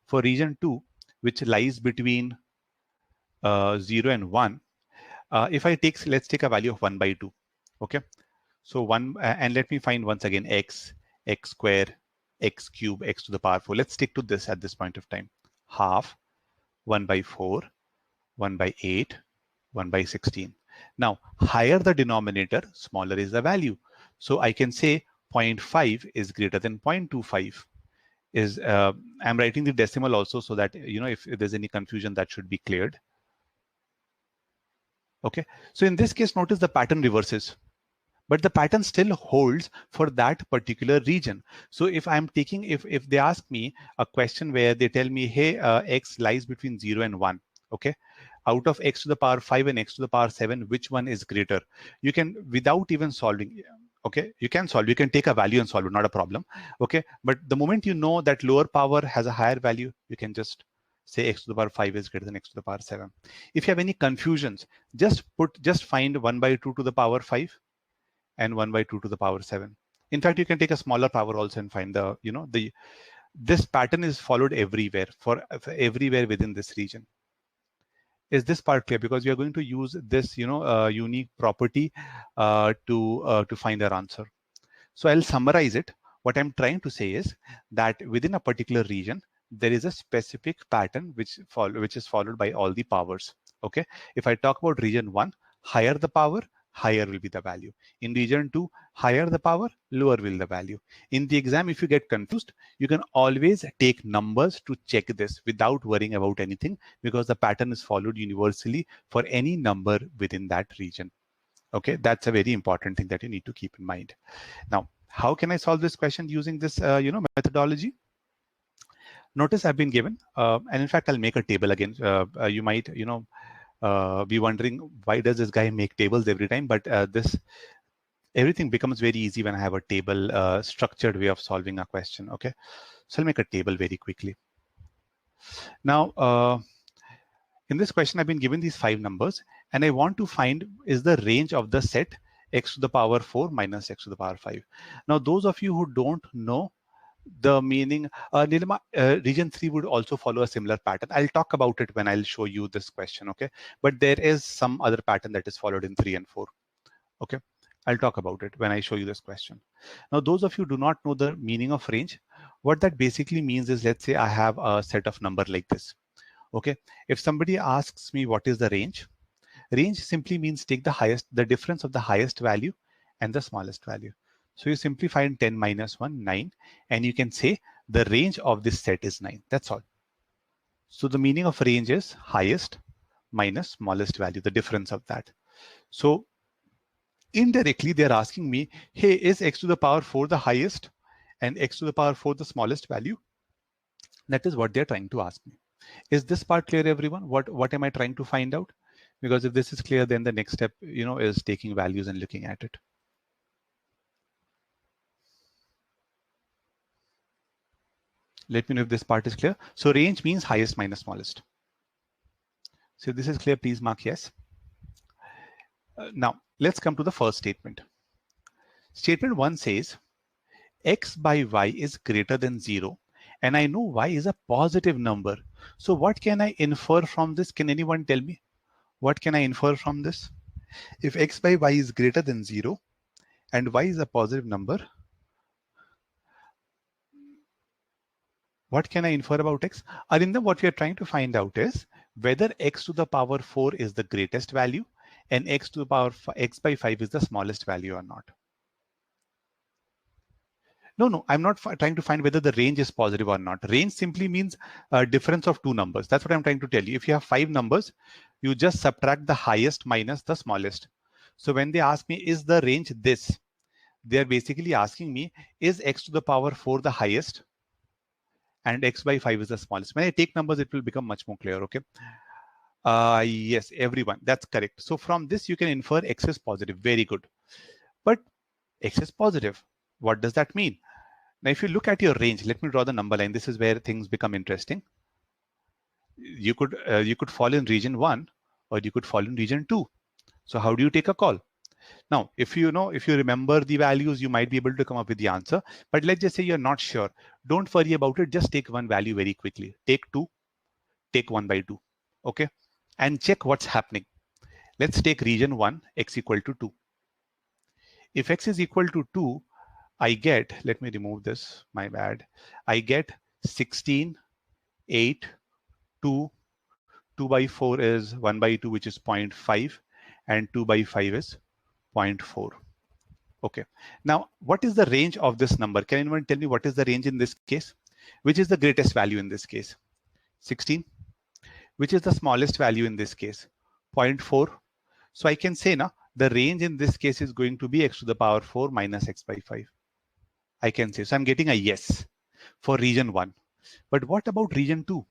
for region 2, which lies between 0 and 1, if I take, let's take a value of 1 by 2. Okay. So 1, and let me find once again x square, x cube, x to the power 4. Let's stick to this at this point of time. Half, 1 by 4, 1 by 8, 1 by 16. Now, higher the denominator, smaller is the value. So I can say 0.5 is greater than 0.25. I'm writing the decimal also so that, if there's any confusion, that should be cleared. Okay. So in this case, notice the pattern reverses, but the pattern still holds for that particular region. So if I'm taking, if they ask me a question where they tell me, hey, x lies between 0 and 1, okay, out of x to the power 5 and x to the power 7, which one is greater? You can, without even solving, okay, you can solve, you can take a value and solve it, not a problem, okay, but the moment you know that lower power has a higher value, you can just say x to the power 5 is greater than x to the power 7. If you have any confusions, just find 1 by 2 to the power 5 and 1 by 2 to the power 7. In fact, you can take a smaller power also and find this pattern is followed everywhere, for everywhere within this region. Is this part clear? Because we are going to use this, unique property to find our answer. So I'll summarize it. What I'm trying to say is that within a particular region, there is a specific pattern which is followed by all the powers. Okay. If I talk about region 1, higher the power, higher will be the value. In region 2, higher the power, lower will the value. In the exam, if you get confused, you can always take numbers to check this without worrying about anything, because the pattern is followed universally for any number within that region. Okay, that's a very important thing that you need to keep in mind. Now, how can I solve this question using this, methodology? Notice I've been given, and in fact, I'll make a table again. You might, be wondering, why does this guy make tables every time? But everything becomes very easy when I have a table, structured way of solving a question. Okay, so I'll make a table very quickly. Now, in this question, I've been given these 5 numbers, and I want to find is the range of the set x to the power 4 minus x to the power 5. Now, those of you who don't know the meaning, Nilima, region 3 would also follow a similar pattern. I'll talk about it when I'll show you this question, okay? But there is some other pattern that is followed in 3 and 4, okay? I'll talk about it when I show you this question. Now, those of you who do not know the meaning of range, what that basically means is, let's say I have a set of number like this, okay? If somebody asks me what is the range simply means take the difference of the highest value and the smallest value. So you simply find 10 minus 1, 9, and you can say the range of this set is 9. That's all. So the meaning of range is highest minus smallest value, the difference of that. So indirectly, they're asking me, hey, is x to the power 4 the highest and x to the power 4 the smallest value? That is what they're trying to ask me. Is this part clear, everyone? What am I trying to find out? Because if this is clear, then the next step, is taking values and looking at it. Let me know if this part is clear. So range means highest minus smallest. So this is clear, please mark yes. Now let's come to the first statement. Statement 1 says x by y is greater than 0 and I know y is a positive number. So what can I infer from this? Can anyone tell me? What can I infer from this? If x by y is greater than 0 and y is a positive number, what can I infer about x? Arindam, what we are trying to find out is whether x to the power 4 is the greatest value and x to the power x by 5 is the smallest value or not. No, I'm not trying to find whether the range is positive or not. Range simply means a difference of two numbers. That's what I'm trying to tell you. If you have 5 numbers, you just subtract the highest minus the smallest. So when they ask me, is the range this? They're basically asking me, is x to the power 4 the highest? And x by 5 is the smallest. When I take numbers, it will become much more clear, okay? Yes, everyone, that's correct. So from this, you can infer x is positive. Very good. But x is positive. What does that mean? Now, if you look at your range, let me draw the number line. This is where things become interesting. You could fall in region 1 or you could fall in region 2. So how do you take a call? Now, if you remember the values, you might be able to come up with the answer. But let's just say you're not sure. Don't worry about it. Just take one value very quickly. Take 2, take 1 by 2. Okay. And check what's happening. Let's take region 1, x equal to 2. If x is equal to 2, I get, let me remove this, my bad. I get 16, 8, 2, 2 by 4 is 1 by 2, which is 0.5, and 2 by 5 is 0.4. Okay. Now, what is the range of this number? Can anyone tell me what is the range in this case? Which is the greatest value in this case? 16. Which is the smallest value in this case? 0.4. So I can say now the range in this case is going to be x to the power 4 minus x by 5. I can say. So I'm getting a yes for region 1. But what about region 2?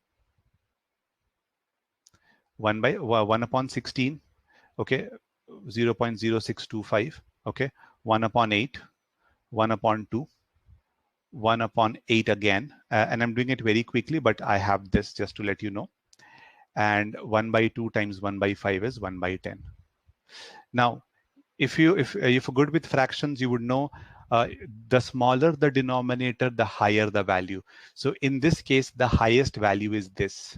1 upon 16, okay, 0.0625, okay, 1 upon 8, 1 upon 2, 1 upon 8 again, and I'm doing it very quickly, but I have this just to let you know. And 1 by 2 times 1 by 5 is 1 by 10. Now, if you're good with fractions, you would know the smaller the denominator, the higher the value. So in this case, the highest value is this,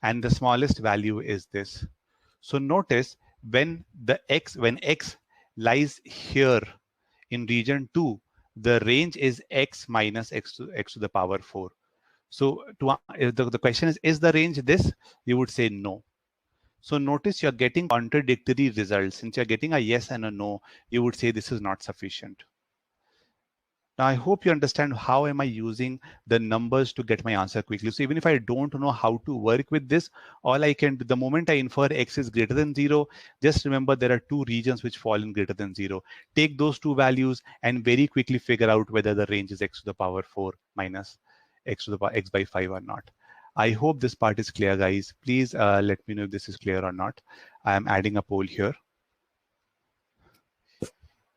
and the smallest value is this. So notice when x lies here in region 2, the range is x minus x to the power 4. So the question is the range this? You would say no. So notice you're getting contradictory results. Since you're getting a yes and a no, you would say this is not sufficient. Now, I hope you understand how am I using the numbers to get my answer quickly. So even if I don't know how to work with this, all I can do, the moment I infer x is greater than 0, just remember there are two regions which fall in greater than 0. Take those two values and very quickly figure out whether the range is x to the power 4 minus x to the power x by 5 or not. I hope this part is clear, guys. Please let me know if this is clear or not. I am adding a poll here.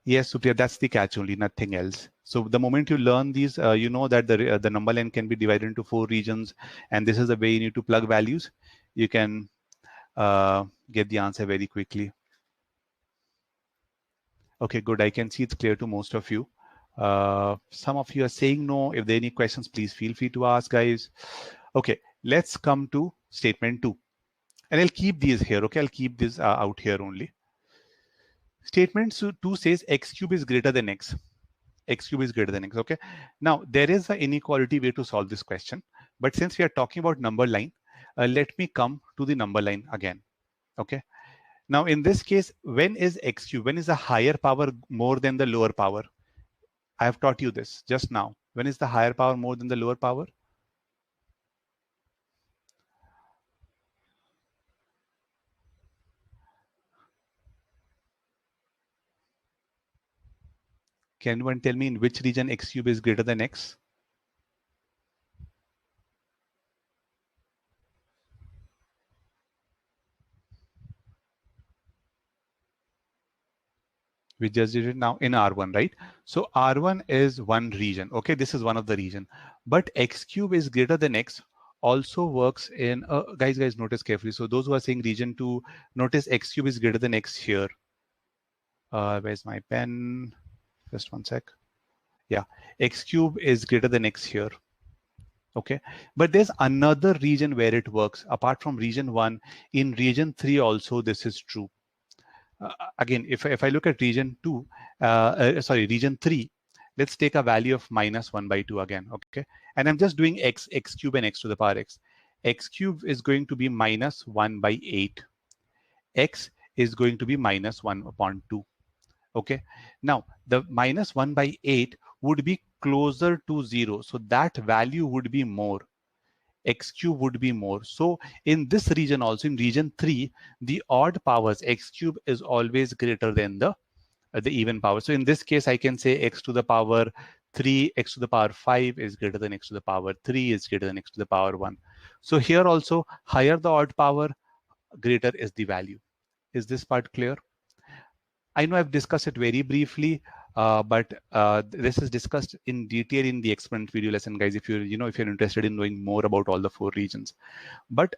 Yes, Supriya, that's the catch only, nothing else. So the moment you learn these, you know that the number line can be divided into 4 regions, and this is the way you need to plug values. You can get the answer very quickly. Okay, good. I can see it's clear to most of you. Some of you are saying no. If there are any questions, please feel free to ask, guys. Okay, let's come to statement 2. And I'll keep these here, okay? I'll keep this out here only. Statement 2 says x cube is greater than x. X cube is greater than x, okay? Now, there is an inequality way to solve this question. But since we are talking about number line, let me come to the number line again, okay? Now, in this case, when is x cube? When is the higher power more than the lower power? I have taught you this just now. When is the higher power more than the lower power? Can anyone tell me in which region x cube is greater than x? We just did it now in R1, right? So R1 is one region. Okay, this is one of the region. But x cube is greater than x also works in, guys, notice carefully. So those who are saying region 2, notice x cube is greater than x here. Where's my pen? Just one sec. Yeah, x cube is greater than x here. Okay, but there's another region where it works. Apart from region 1, in region 3 also this is true. Again, if I look at region 2, region 3, let's take a value of minus 1 by 2 again, okay? And I'm just doing x cube and x to the power x. X cube is going to be minus 1 by 8. X is going to be minus 1 upon 2, okay? Now, the minus 1 by 8 would be closer to 0, so that value would be more. X cube would be more. So in this region also, in region 3, the odd powers x cube is always greater than the even power. So in this case, I can say x to the power 3, x to the power 5 is greater than x to the power 3 is greater than x to the power 1. So here also, higher the odd power, greater is the value. Is this part clear? I know I've discussed it very briefly, but this is discussed in detail in the experiment video lesson, guys. If you're interested in knowing more about all the 4 regions, but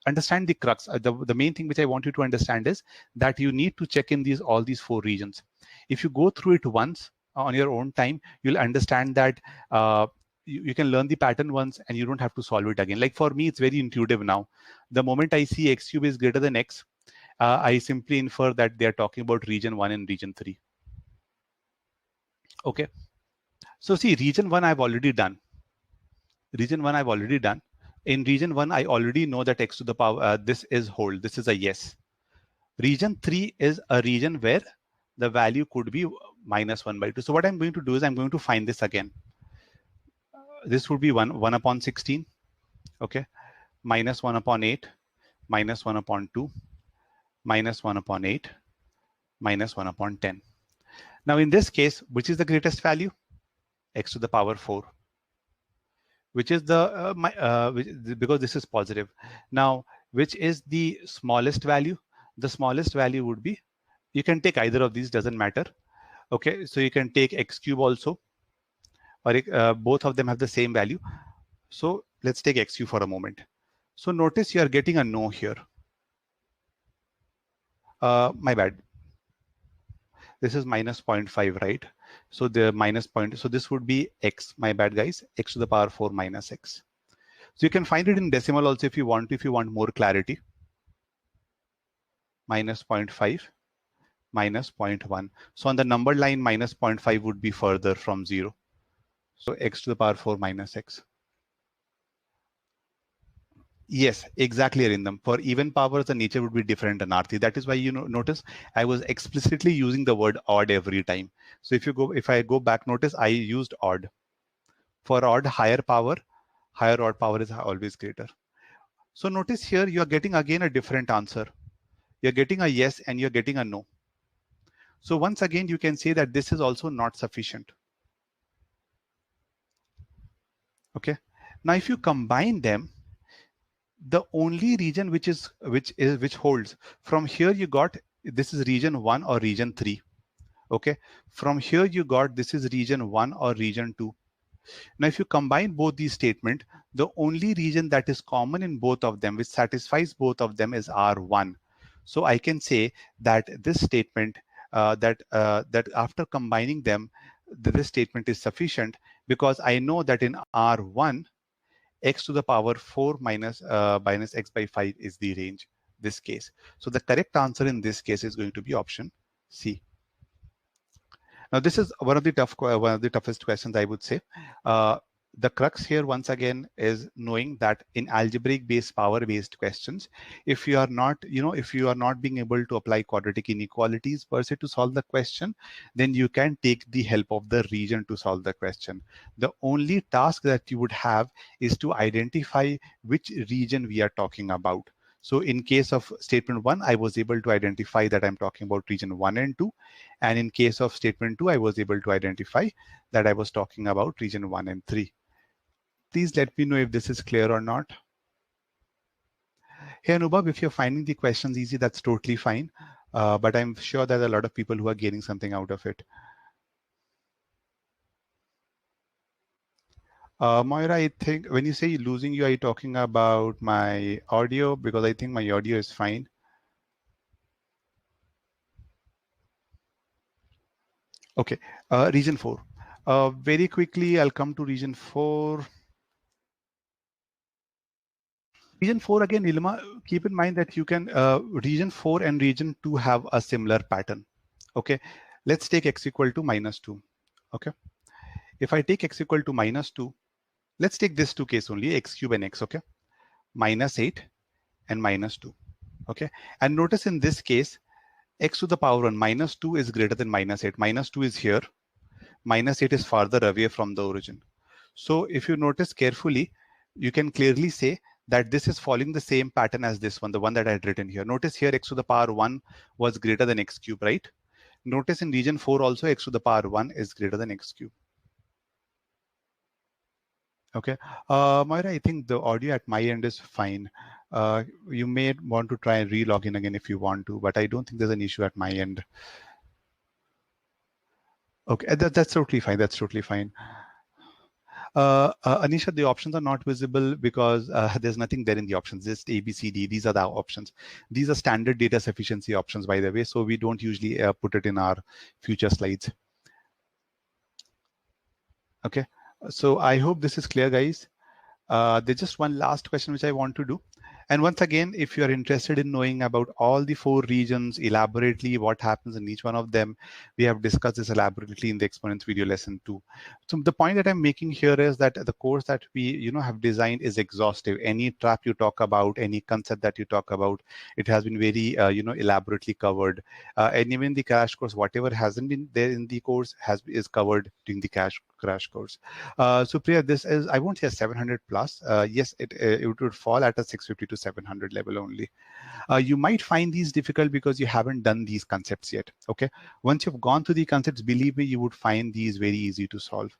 understand the crux. The main thing which I want you to understand is that you need to check in all these 4 regions. If you go through it once on your own time, you'll understand that you can learn the pattern once and you don't have to solve it again. Like for me, it's very intuitive now. The moment I see x cube is greater than x, I simply infer that they are talking about region 1 and region 3. Okay. So see, region 1 I've already done. Region 1 I've already done. In region 1, I already know that x to the power, this is whole. This is a yes. Region 3 is a region where the value could be minus 1 by 2. So what I'm going to do is I'm going to find this again. This would be 1 upon 16. Okay. Minus 1 upon 8. Minus 1 upon 2. Minus 1 upon 8. Minus 1 upon 10. Now in this case, which is the greatest value? X to the power 4. Which is the because this is positive. Now, which is the smallest value? The smallest value would be, you can take either of these, doesn't matter. Okay, so you can take x cube also, or both of them have the same value. So let's take x cube for a moment. So notice you are getting a no here. My bad. This is minus 0.5, right? So the minus point, so this would be x, my bad guys, x to the power 4 minus x. So you can find it in decimal also if you want more clarity. Minus 0.5 minus 0.1. So on the number line, minus 0.5 would be further from 0. So x to the power 4 minus x. Yes, exactly, Arindam. For even powers, the nature would be different than Arthi. That is why notice I was explicitly using the word odd every time. So if I go back, notice I used odd. For odd, higher odd power is always greater. So notice here you are getting again a different answer. You're getting a yes and you're getting a no. So once again, you can say that this is also not sufficient. Okay. Now, if you combine them, the only region which holds from here, you got this is region 1 or region 3. Okay. From here, you got this is region 1 or region 2. Now, if you combine both these statements, the only region that is common in both of them, which satisfies both of them, is R1. So I can say that this statement, that after combining them, this statement is sufficient because I know that in R1, x to the power 4 minus x by 5 is the range, this case. So the correct answer in this case is going to be option C. Now, this is one of the toughest questions, I would say. The crux here, once again, is knowing that in algebraic based, power based questions, if you are not being able to apply quadratic inequalities per se to solve the question, then you can take the help of the region to solve the question. The only task that you would have is to identify which region we are talking about. So in case of statement 1, I was able to identify that I'm talking about region 1 and 2. And in case of statement 2, I was able to identify that I was talking about region 1 and 3. Please let me know if this is clear or not. Hey, Anubhav, if you're finding the questions easy, that's totally fine. But I'm sure there are a lot of people who are getting something out of it. Moira, I think when you say losing you, are you talking about my audio? Because I think my audio is fine. Okay, region 4. Very quickly, I'll come to region 4. Region 4, again, Nilima, keep in mind that you can, region 4 and region 2 have a similar pattern. Okay, let's take x equal to -2. Okay, if I take x equal to -2, let's take this two case only, x cube and x, okay, -8 and -2. Okay, and notice in this case, x to the power 1, -2 is greater than -8. -2 is here, -8 is farther away from the origin. So if you notice carefully, you can clearly say that this is following the same pattern as this one, the one that I had written here. Notice here x to the power 1 was greater than x cube, right? Notice in region 4 also x to the power 1 is greater than x cube. Okay, Moira, I think the audio at my end is fine. You may want to try and re-log in again if you want to, but I don't think there's an issue at my end. Okay, that's totally fine. That's totally fine. Anisha, the options are not visible because there's nothing there in the options, just A, B, C, D. These are the options. These are standard data sufficiency options, by the way, so we don't usually put it in our future slides. Okay, so I hope this is clear, guys. There's just one last question which I want to do. And once again, if you're interested in knowing about all the 4 regions elaborately, what happens in each one of them, we have discussed this elaborately in the exponents video lesson 2. So the point that I'm making here is that the course that we have designed is exhaustive. Any trap you talk about, any concept that you talk about, it has been very elaborately covered. And even the crash course, whatever hasn't been there in the course is covered during the crash course. So Priya, this is, I won't say 700 plus. Yes, it would fall at a 650 to 700 level only. You might find these difficult because you haven't done these concepts yet. Okay, once you've gone through the concepts, believe me, you would find these very easy to solve.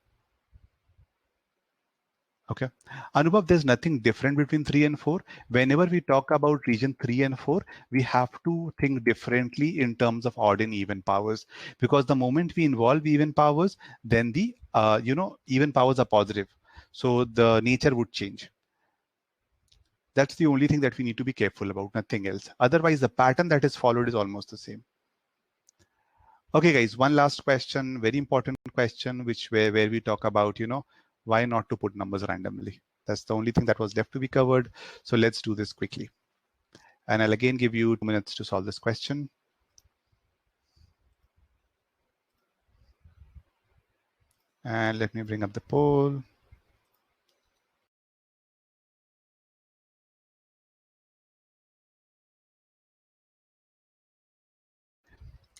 Okay, Anubhav, there's nothing different between 3 and 4. Whenever we talk about region 3 and 4, we have to think differently in terms of odd and even powers, because the moment we involve even powers, then the even powers are positive, so the nature would change. That's the only thing that we need to be careful about, nothing else. Otherwise, the pattern that is followed is almost the same. Okay, guys, one last question, very important question, where we talk about, why not to put numbers randomly. That's the only thing that was left to be covered. So let's do this quickly. And I'll again give you 2 minutes to solve this question. And let me bring up the poll.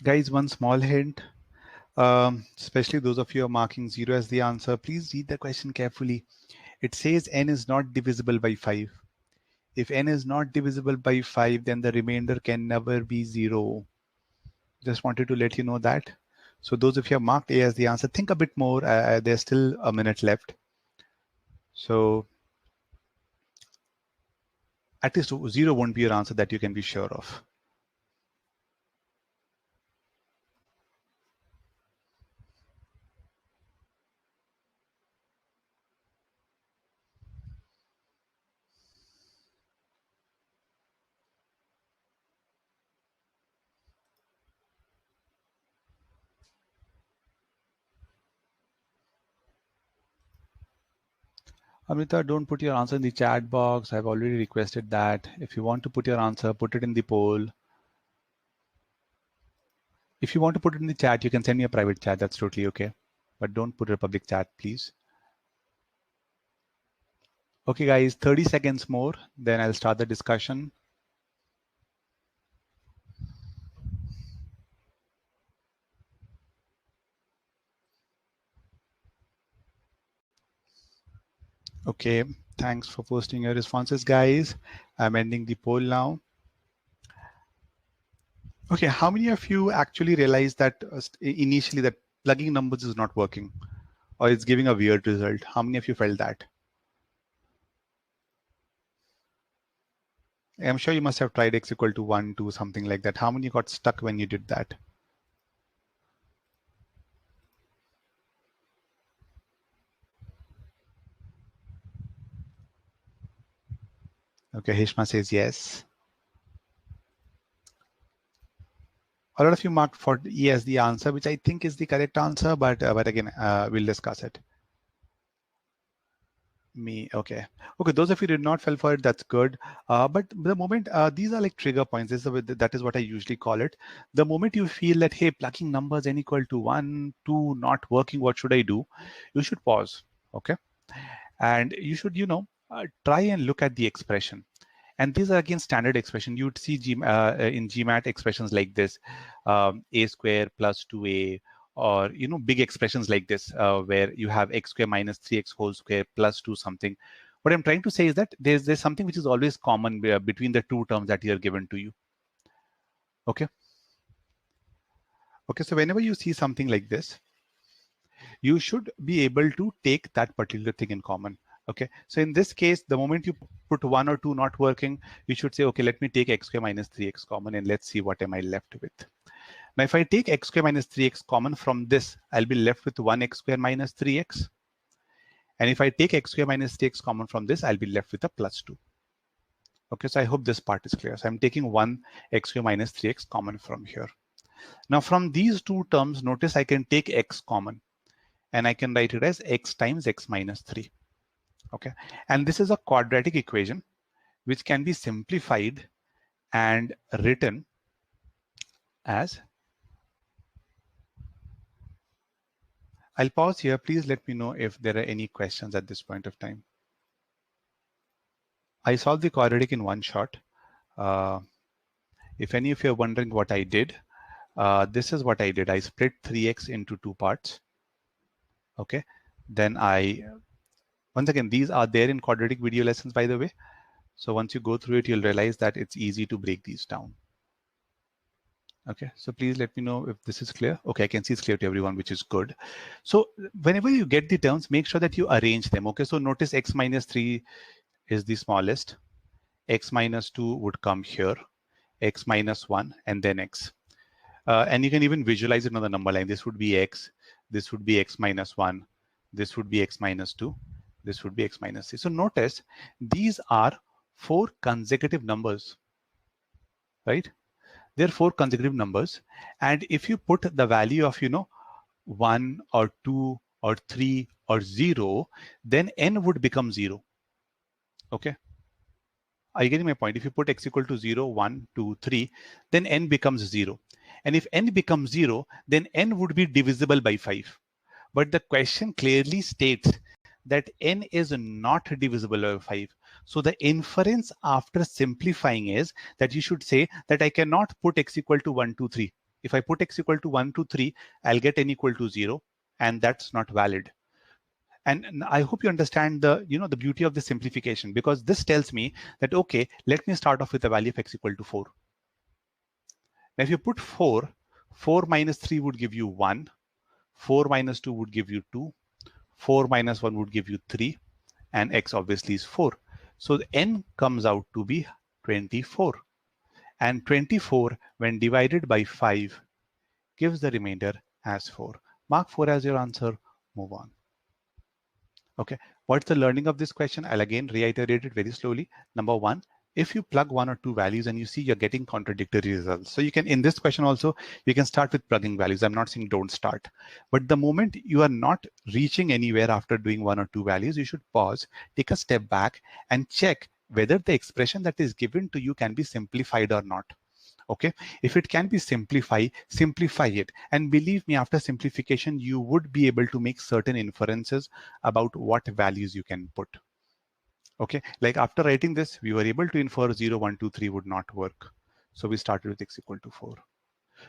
Guys, one small hint, especially those of you who are marking 0 as the answer, please read the question carefully. It says n is not divisible by 5. If n is not divisible by 5, then the remainder can never be 0. Just wanted to let you know that. So those of you who have marked A as the answer, think a bit more. There's still a minute left. So at least 0 won't be your answer that you can be sure of. Amrita, don't put your answer in the chat box. I've already requested that. If you want to put your answer, put it in the poll. If you want to put it in the chat, you can send me a private chat. That's totally okay. But don't put a public chat, please. Okay, guys, 30 seconds more, then I'll start the discussion. Okay, thanks for posting your responses, guys. I'm ending the poll now. Okay, how many of you actually realized that initially that plugging numbers is not working or it's giving a weird result? How many of you felt that? I'm sure you must have tried x equal to 1, 2, something like that. How many got stuck when you did that? Okay, Hishma says yes. A lot of you marked for E as the answer, which I think is the correct answer, but again, we'll discuss it. Me, okay. Okay, those of you did not fell for it, that's good. But the moment, these are like trigger points. That is what I usually call it. The moment you feel that, hey, plugging numbers n equal to 1, 2, not working, what should I do? You should pause, okay? And you should, try and look at the expression. And these are again standard expression. You'd see in GMAT expressions like this, a square plus 2a, or big expressions like this, where you have x square minus 3x whole square plus 2 something. What I'm trying to say is that there's something which is always common between the two terms that are given to you. Okay. Okay. So whenever you see something like this, you should be able to take that particular thing in common. Okay, so in this case, the moment you put 1 or 2 not working, you should say, okay, let me take x square minus 3x common, and let's see what am I left with. Now, if I take x square minus 3x common from this, I'll be left with 1x square minus 3x. And if I take x square minus 3x common from this, I'll be left with a plus 2. Okay, so I hope this part is clear. So I'm taking 1x square minus 3x common from here. Now, from these two terms, notice I can take x common, and I can write it as x times x minus 3. Okay, and this is a quadratic equation which can be simplified and written as, I'll pause here. Please let me know if there are any questions at this point of time. I solved the quadratic in one shot. If any of you are wondering what I did, this is what I did. I split 3x into 2 parts. Okay, then once again, these are there in quadratic video lessons, by the way. So once you go through it, you'll realize that it's easy to break these down. Okay, so please let me know if this is clear. Okay, I can see it's clear to everyone, which is good. So whenever you get the terms, make sure that you arrange them. Okay, so notice x minus 3 is the smallest. X minus 2 would come here, x minus 1, and then x. And you can even visualize it on the number line. This would be x, this would be x minus 1, this would be x minus 2, this would be x minus 3. So notice these are 4 consecutive numbers, right? There are 4 consecutive numbers. And if you put the value of, 1 or 2 or 3 or 0, then n would become 0. Okay. Are you getting my point? If you put x equal to 0, 1, 2, 3, then n becomes 0. And if n becomes 0, then n would be divisible by 5. But the question clearly states that n is not divisible by 5. So the inference after simplifying is that you should say that I cannot put x equal to 1, 2, 3. If I put x equal to 1, 2, 3, I'll get n equal to 0, and that's not valid. And I hope you understand the beauty of the simplification, because this tells me that, okay, let me start off with a value of x equal to 4. Now, if you put 4, 4 minus 3 would give you 1, 4 minus 2 would give you 2, 4 minus 1 would give you 3, and x obviously is 4. So the n comes out to be 24. And 24, when divided by 5, gives the remainder as 4. Mark 4 as your answer. Move on. Okay, what's the learning of this question? I'll again reiterate it very slowly. Number 1, if you plug 1 or 2 values and you see you're getting contradictory results. So you can, in this question also, you can start with plugging values. I'm not saying don't start. But the moment you are not reaching anywhere after doing 1 or 2 values, you should pause, take a step back, and check whether the expression that is given to you can be simplified or not. Okay, if it can be simplified, simplify it. And believe me, after simplification, you would be able to make certain inferences about what values you can put. Okay, like after writing this, we were able to infer 0, 1, 2, 3 would not work. So we started with x equal to 4.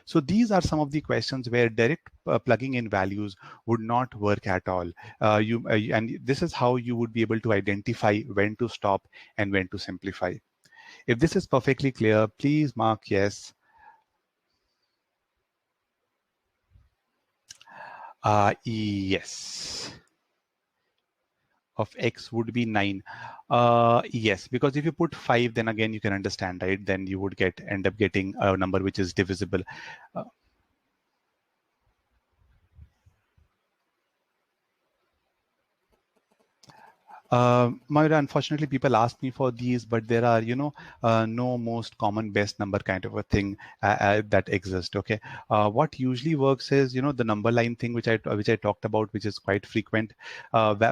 So these are some of the questions where direct plugging in values would not work at all. And this is how you would be able to identify when to stop and when to simplify. If this is perfectly clear, please mark yes. Yes. Of x would be 9. Yes, because if you put 5, then again you can understand, right? Then you would end up getting a number which is divisible. Mayura, unfortunately, people ask me for these, but there are, no most common best number kind of a thing that exists. Okay, what usually works is, the number line thing, which I talked about, which is quite frequent.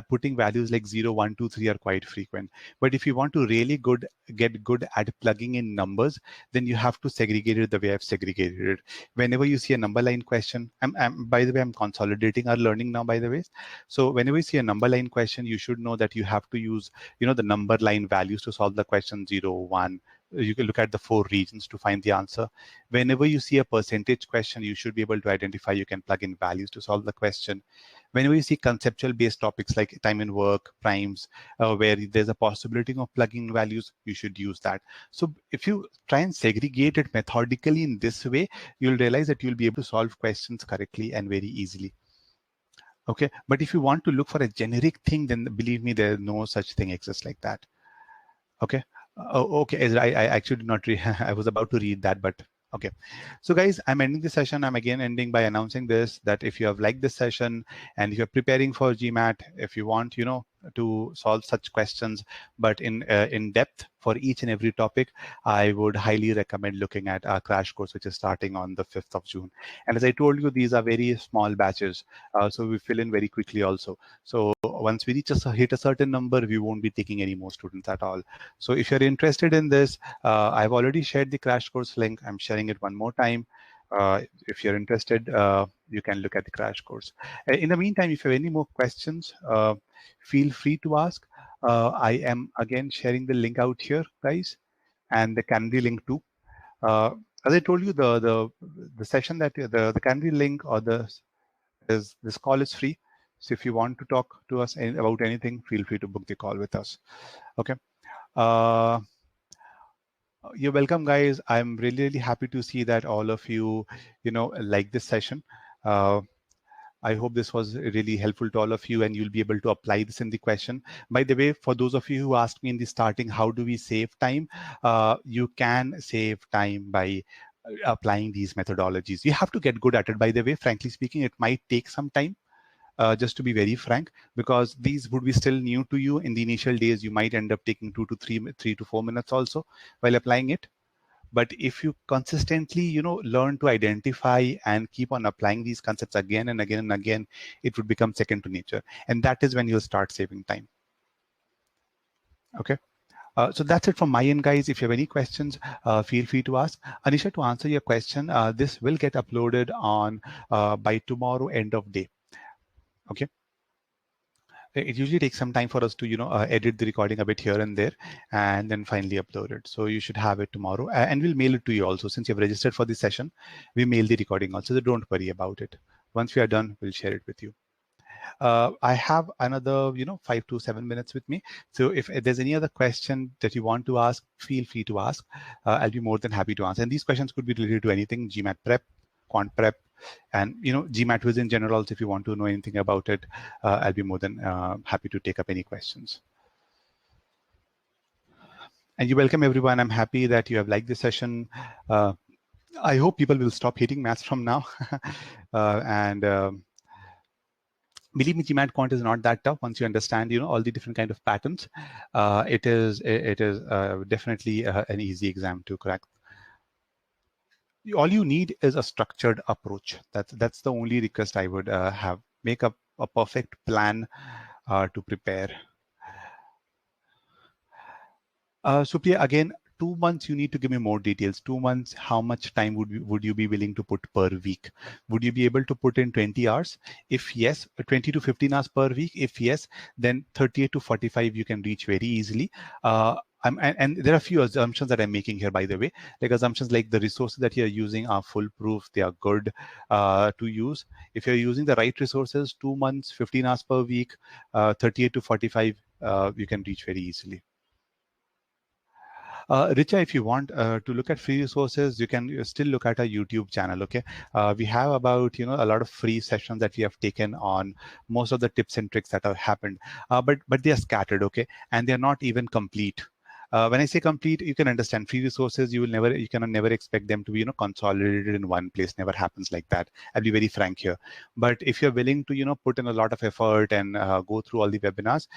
Putting values like 0, 1, 2, 3 are quite frequent. But if you want to really get good at plugging in numbers, then you have to segregate it the way I've segregated it. Whenever you see a number line question, by the way, I'm consolidating our learning now, by the way. So whenever you see a number line question, you should know that you have to use, the number line values to solve the question 0, 1. You can look at the 4 regions to find the answer. Whenever you see a percentage question, you should be able to identify, you can plug in values to solve the question. Whenever you see conceptual based topics like time and work, primes, where there's a possibility of plugging values, you should use that. So if you try and segregate it methodically in this way, you'll realize that you'll be able to solve questions correctly and very easily. Okay, but if you want to look for a generic thing, then believe me, there no such thing exists like that. Okay. Oh, okay. Ezra, I actually did not read. I was about to read that, but okay. So guys, I'm ending the session. I'm again ending by announcing this, that if you have liked this session and if you're preparing for GMAT, if you want, to solve such questions, but in depth for each and every topic, I would highly recommend looking at our crash course, which is starting on the 5th of June. And as I told you, these are very small batches. So we fill in very quickly also. So once we hit a certain number, we won't be taking any more students at all. So if you're interested in this, I've already shared the crash course link. I'm sharing it one more time. If you're interested, you can look at the crash course. In the meantime, if you have any more questions, feel free to ask. I am again sharing the link out here, guys, and the Calendly link too. As I told you, the session that the Calendly link or this call is free. So if you want to talk to us about anything, feel free to book the call with us. Okay. You're welcome, guys. I'm really happy to see that all of you, like this session. I hope this was really helpful to all of you and you'll be able to apply this in the question. By the way, for those of you who asked me in the starting, how do we save time? You can save time by applying these methodologies. You have to get good at it, by the way. Frankly speaking, it might take some time. Just to be very frank, because these would be still new to you. In the initial days, you might end up taking 3 to 4 minutes also while applying it. But if you consistently, learn to identify and keep on applying these concepts again and again and again, it would become second to nature. And that is when you'll start saving time. Okay. So that's it from my end, guys. If you have any questions, feel free to ask. Anisha, to answer your question, this will get uploaded on by tomorrow end of day. Okay. It usually takes some time for us to, edit the recording a bit here and there, and then finally upload it. So you should have it tomorrow, and we'll mail it to you also. Since you've registered for the session, we mail the recording also. So don't worry about it. Once we are done, we'll share it with you. I have another, 5 to 7 minutes with me. So if there's any other question that you want to ask, feel free to ask. I'll be more than happy to answer. And these questions could be related to anything: GMAT prep, quant prep, and GMAT Viz in general. Also, if you want to know anything about it, I'll be more than happy to take up any questions. And you're welcome, everyone. I'm happy that you have liked this session. I hope people will stop hating maths from now. Believe me, GMAT quant is not that tough once you understand, all the different kind of patterns. It is definitely an easy exam to crack. All you need is a structured approach. That's the only request I would have. Make up a perfect plan to prepare. Supriya, again, 2 months, you need to give me more details. 2 months, how much time would you be willing to put per week? Would you be able to put in 20 hours? If yes, 20 to 15 hours per week. If yes, then 38 to 45 you can reach very easily. And there are a few assumptions that I'm making here, by the way. Like assumptions like the resources that you're using are foolproof, they are good to use. If you're using the right resources, 2 months, 15 hours per week, 38 to 45, you can reach very easily. Richa, if you want to look at free resources, you can still look at our YouTube channel. Okay, we have about a lot of free sessions that we have taken on most of the tips and tricks that have happened, but they are scattered. Okay, and they are not even complete. When I say complete, you can understand free resources. You cannot never expect them to be consolidated in one place. Never happens like that. I'll be very frank here. But if you're willing to put in a lot of effort and go through all the webinars,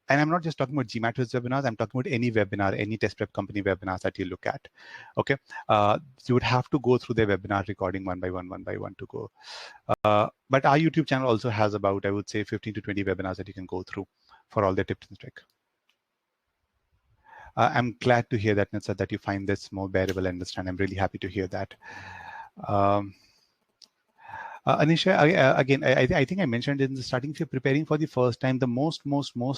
and I'm not just talking about GMAT-Wiz webinars, I'm talking about any webinar, any test prep company webinars that you look at. Okay, you would have to go through their webinar recording one by one to go. But our YouTube channel also has about, I would say, 15 to 20 webinars that you can go through for all the tips and tricks. I'm glad to hear that, Nitsa, that you find this more bearable and understand. I'm really happy to hear that. Anisha, again, I think I mentioned in the starting, if you're preparing for the first time, the most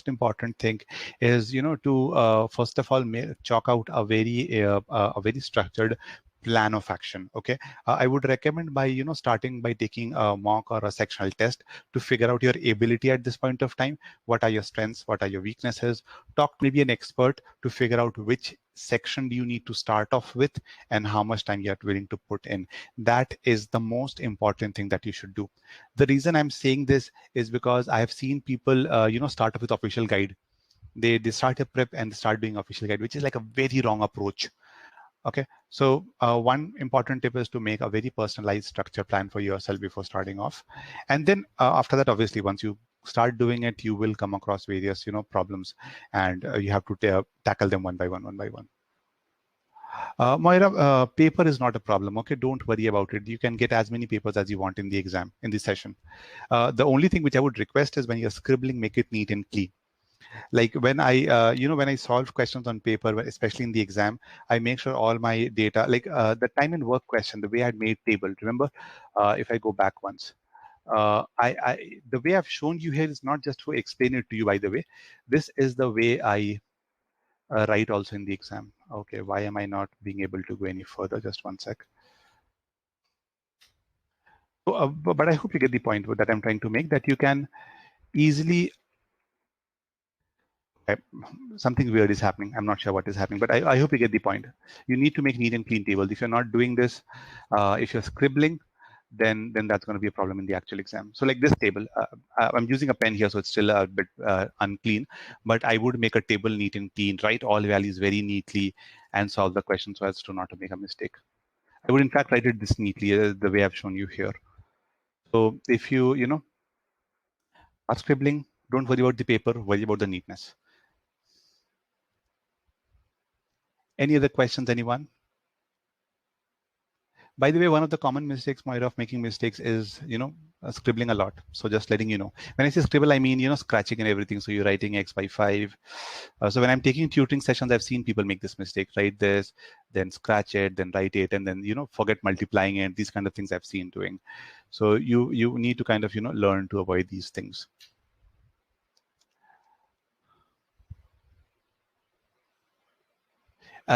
important thing is, to first of all chalk out a very structured plan of action. Okay, I would recommend by starting by taking a mock or a sectional test to figure out your ability at this point of time. What are your strengths? What are your weaknesses? Talk maybe an expert to figure out which section do you need to start off with and how much time you're willing to put in. That is the most important thing that you should do. The reason I'm saying this is because I have seen people start off with official guide. They start a prep and start doing official guide, which is like a very wrong approach. Okay, so one important tip is to make a very personalized structure plan for yourself before starting off, and then after that, obviously, once you start doing it, you will come across various problems, and you have to tackle them one by one. Moira, paper is not a problem. Okay, don't worry about it. You can get as many papers as you want in the exam, in the session. The only thing which I would request is when you're scribbling, make it neat and clean. Like when I solve questions on paper, especially in the exam, I make sure all my data, like the time and work question, the way I made table. Remember, if I go back once, the way I've shown you here is not just to explain it to you. By the way, this is the way I write also in the exam. Okay, why am I not being able to go any further? Just one sec. So, but I hope you get the point that I'm trying to make, that you can easily. Something weird is happening. I'm not sure what is happening, but I hope you get the point. You need to make neat and clean tables. If you're not doing this, if you're scribbling, then that's going to be a problem in the actual exam. So like this table, I'm using a pen here, so it's still a bit unclean, but I would make a table neat and clean, write all values very neatly, and solve the question so as to not to make a mistake. I would in fact write it this neatly, the way I've shown you here. So if you are scribbling, don't worry about the paper, worry about the neatness. Any other questions, anyone? By the way, one of the common mistakes, Moira, of making mistakes is, scribbling a lot. So just letting you know. When I say scribble, I mean, scratching and everything. So you're writing X by 5. So when I'm taking tutoring sessions, I've seen people make this mistake. Write this, then scratch it, then write it, and then, forget multiplying it. These kind of things I've seen doing. So you need to kind of, learn to avoid these things.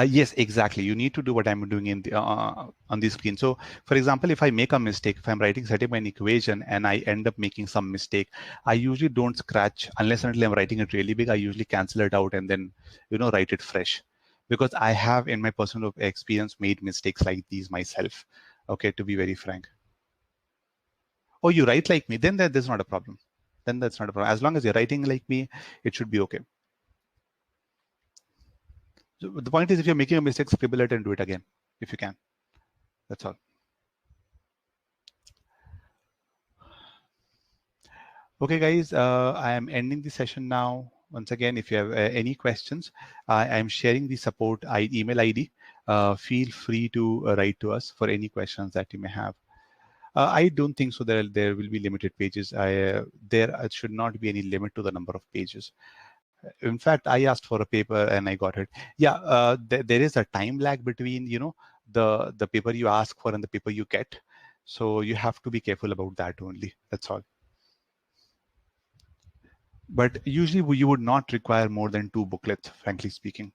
Yes, exactly. You need to do what I'm doing in the, on the screen. So, for example, if I make a mistake, if I'm setting an equation and I end up making some mistake, I usually don't scratch unless and until I'm writing it really big. I usually cancel it out and then, write it fresh, because I have, in my personal experience, made mistakes like these myself. Okay, to be very frank. Oh, you write like me? Then there's not a problem. Then that's not a problem. As long as you're writing like me, it should be okay. So the point is, if you're making a mistake, scribble it and do it again, if you can. That's all. Okay, guys, I am ending the session now. Once again, if you have any questions, I am sharing the support email ID. Feel free to write to us for any questions that you may have. I don't think so. There will be limited pages. There should not be any limit to the number of pages. In fact, I asked for a paper and I got it. Yeah, there is a time lag between the paper you ask for and the paper you get. So you have to be careful about that only. That's all. But usually you would not require more than 2 booklets, frankly speaking.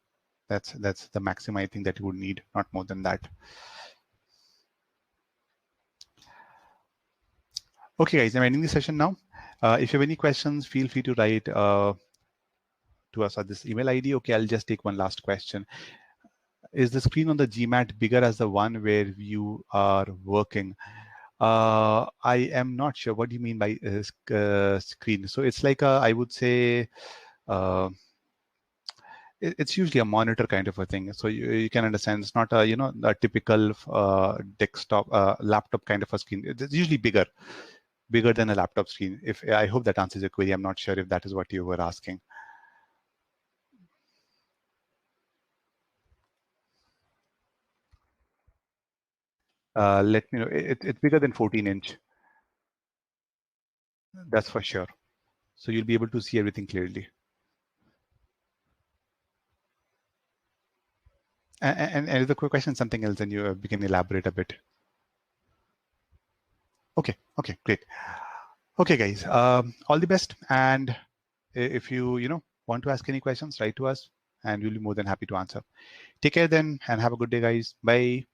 That's the maximum I think that you would need, not more than that. Okay, guys, I'm ending the session now. If you have any questions, feel free to write to us at this email ID. Okay, I'll just take one last question. Is the screen on the GMAT bigger as the one where you are working? I am not sure. What do you mean by screen? So it's like I would say it's usually a monitor kind of a thing. So you can understand it's not a typical desktop laptop kind of a screen. It's usually bigger than a laptop screen. If I hope that answers your query. I'm not sure if that is what you were asking. let me know. It's bigger than 14-inch. That's for sure. So you'll be able to see everything clearly. And is the quick question something else, and we can elaborate a bit. Okay, great. Okay, guys, all the best. And if you want to ask any questions, write to us, and we'll be more than happy to answer. Take care then, and have a good day, guys. Bye.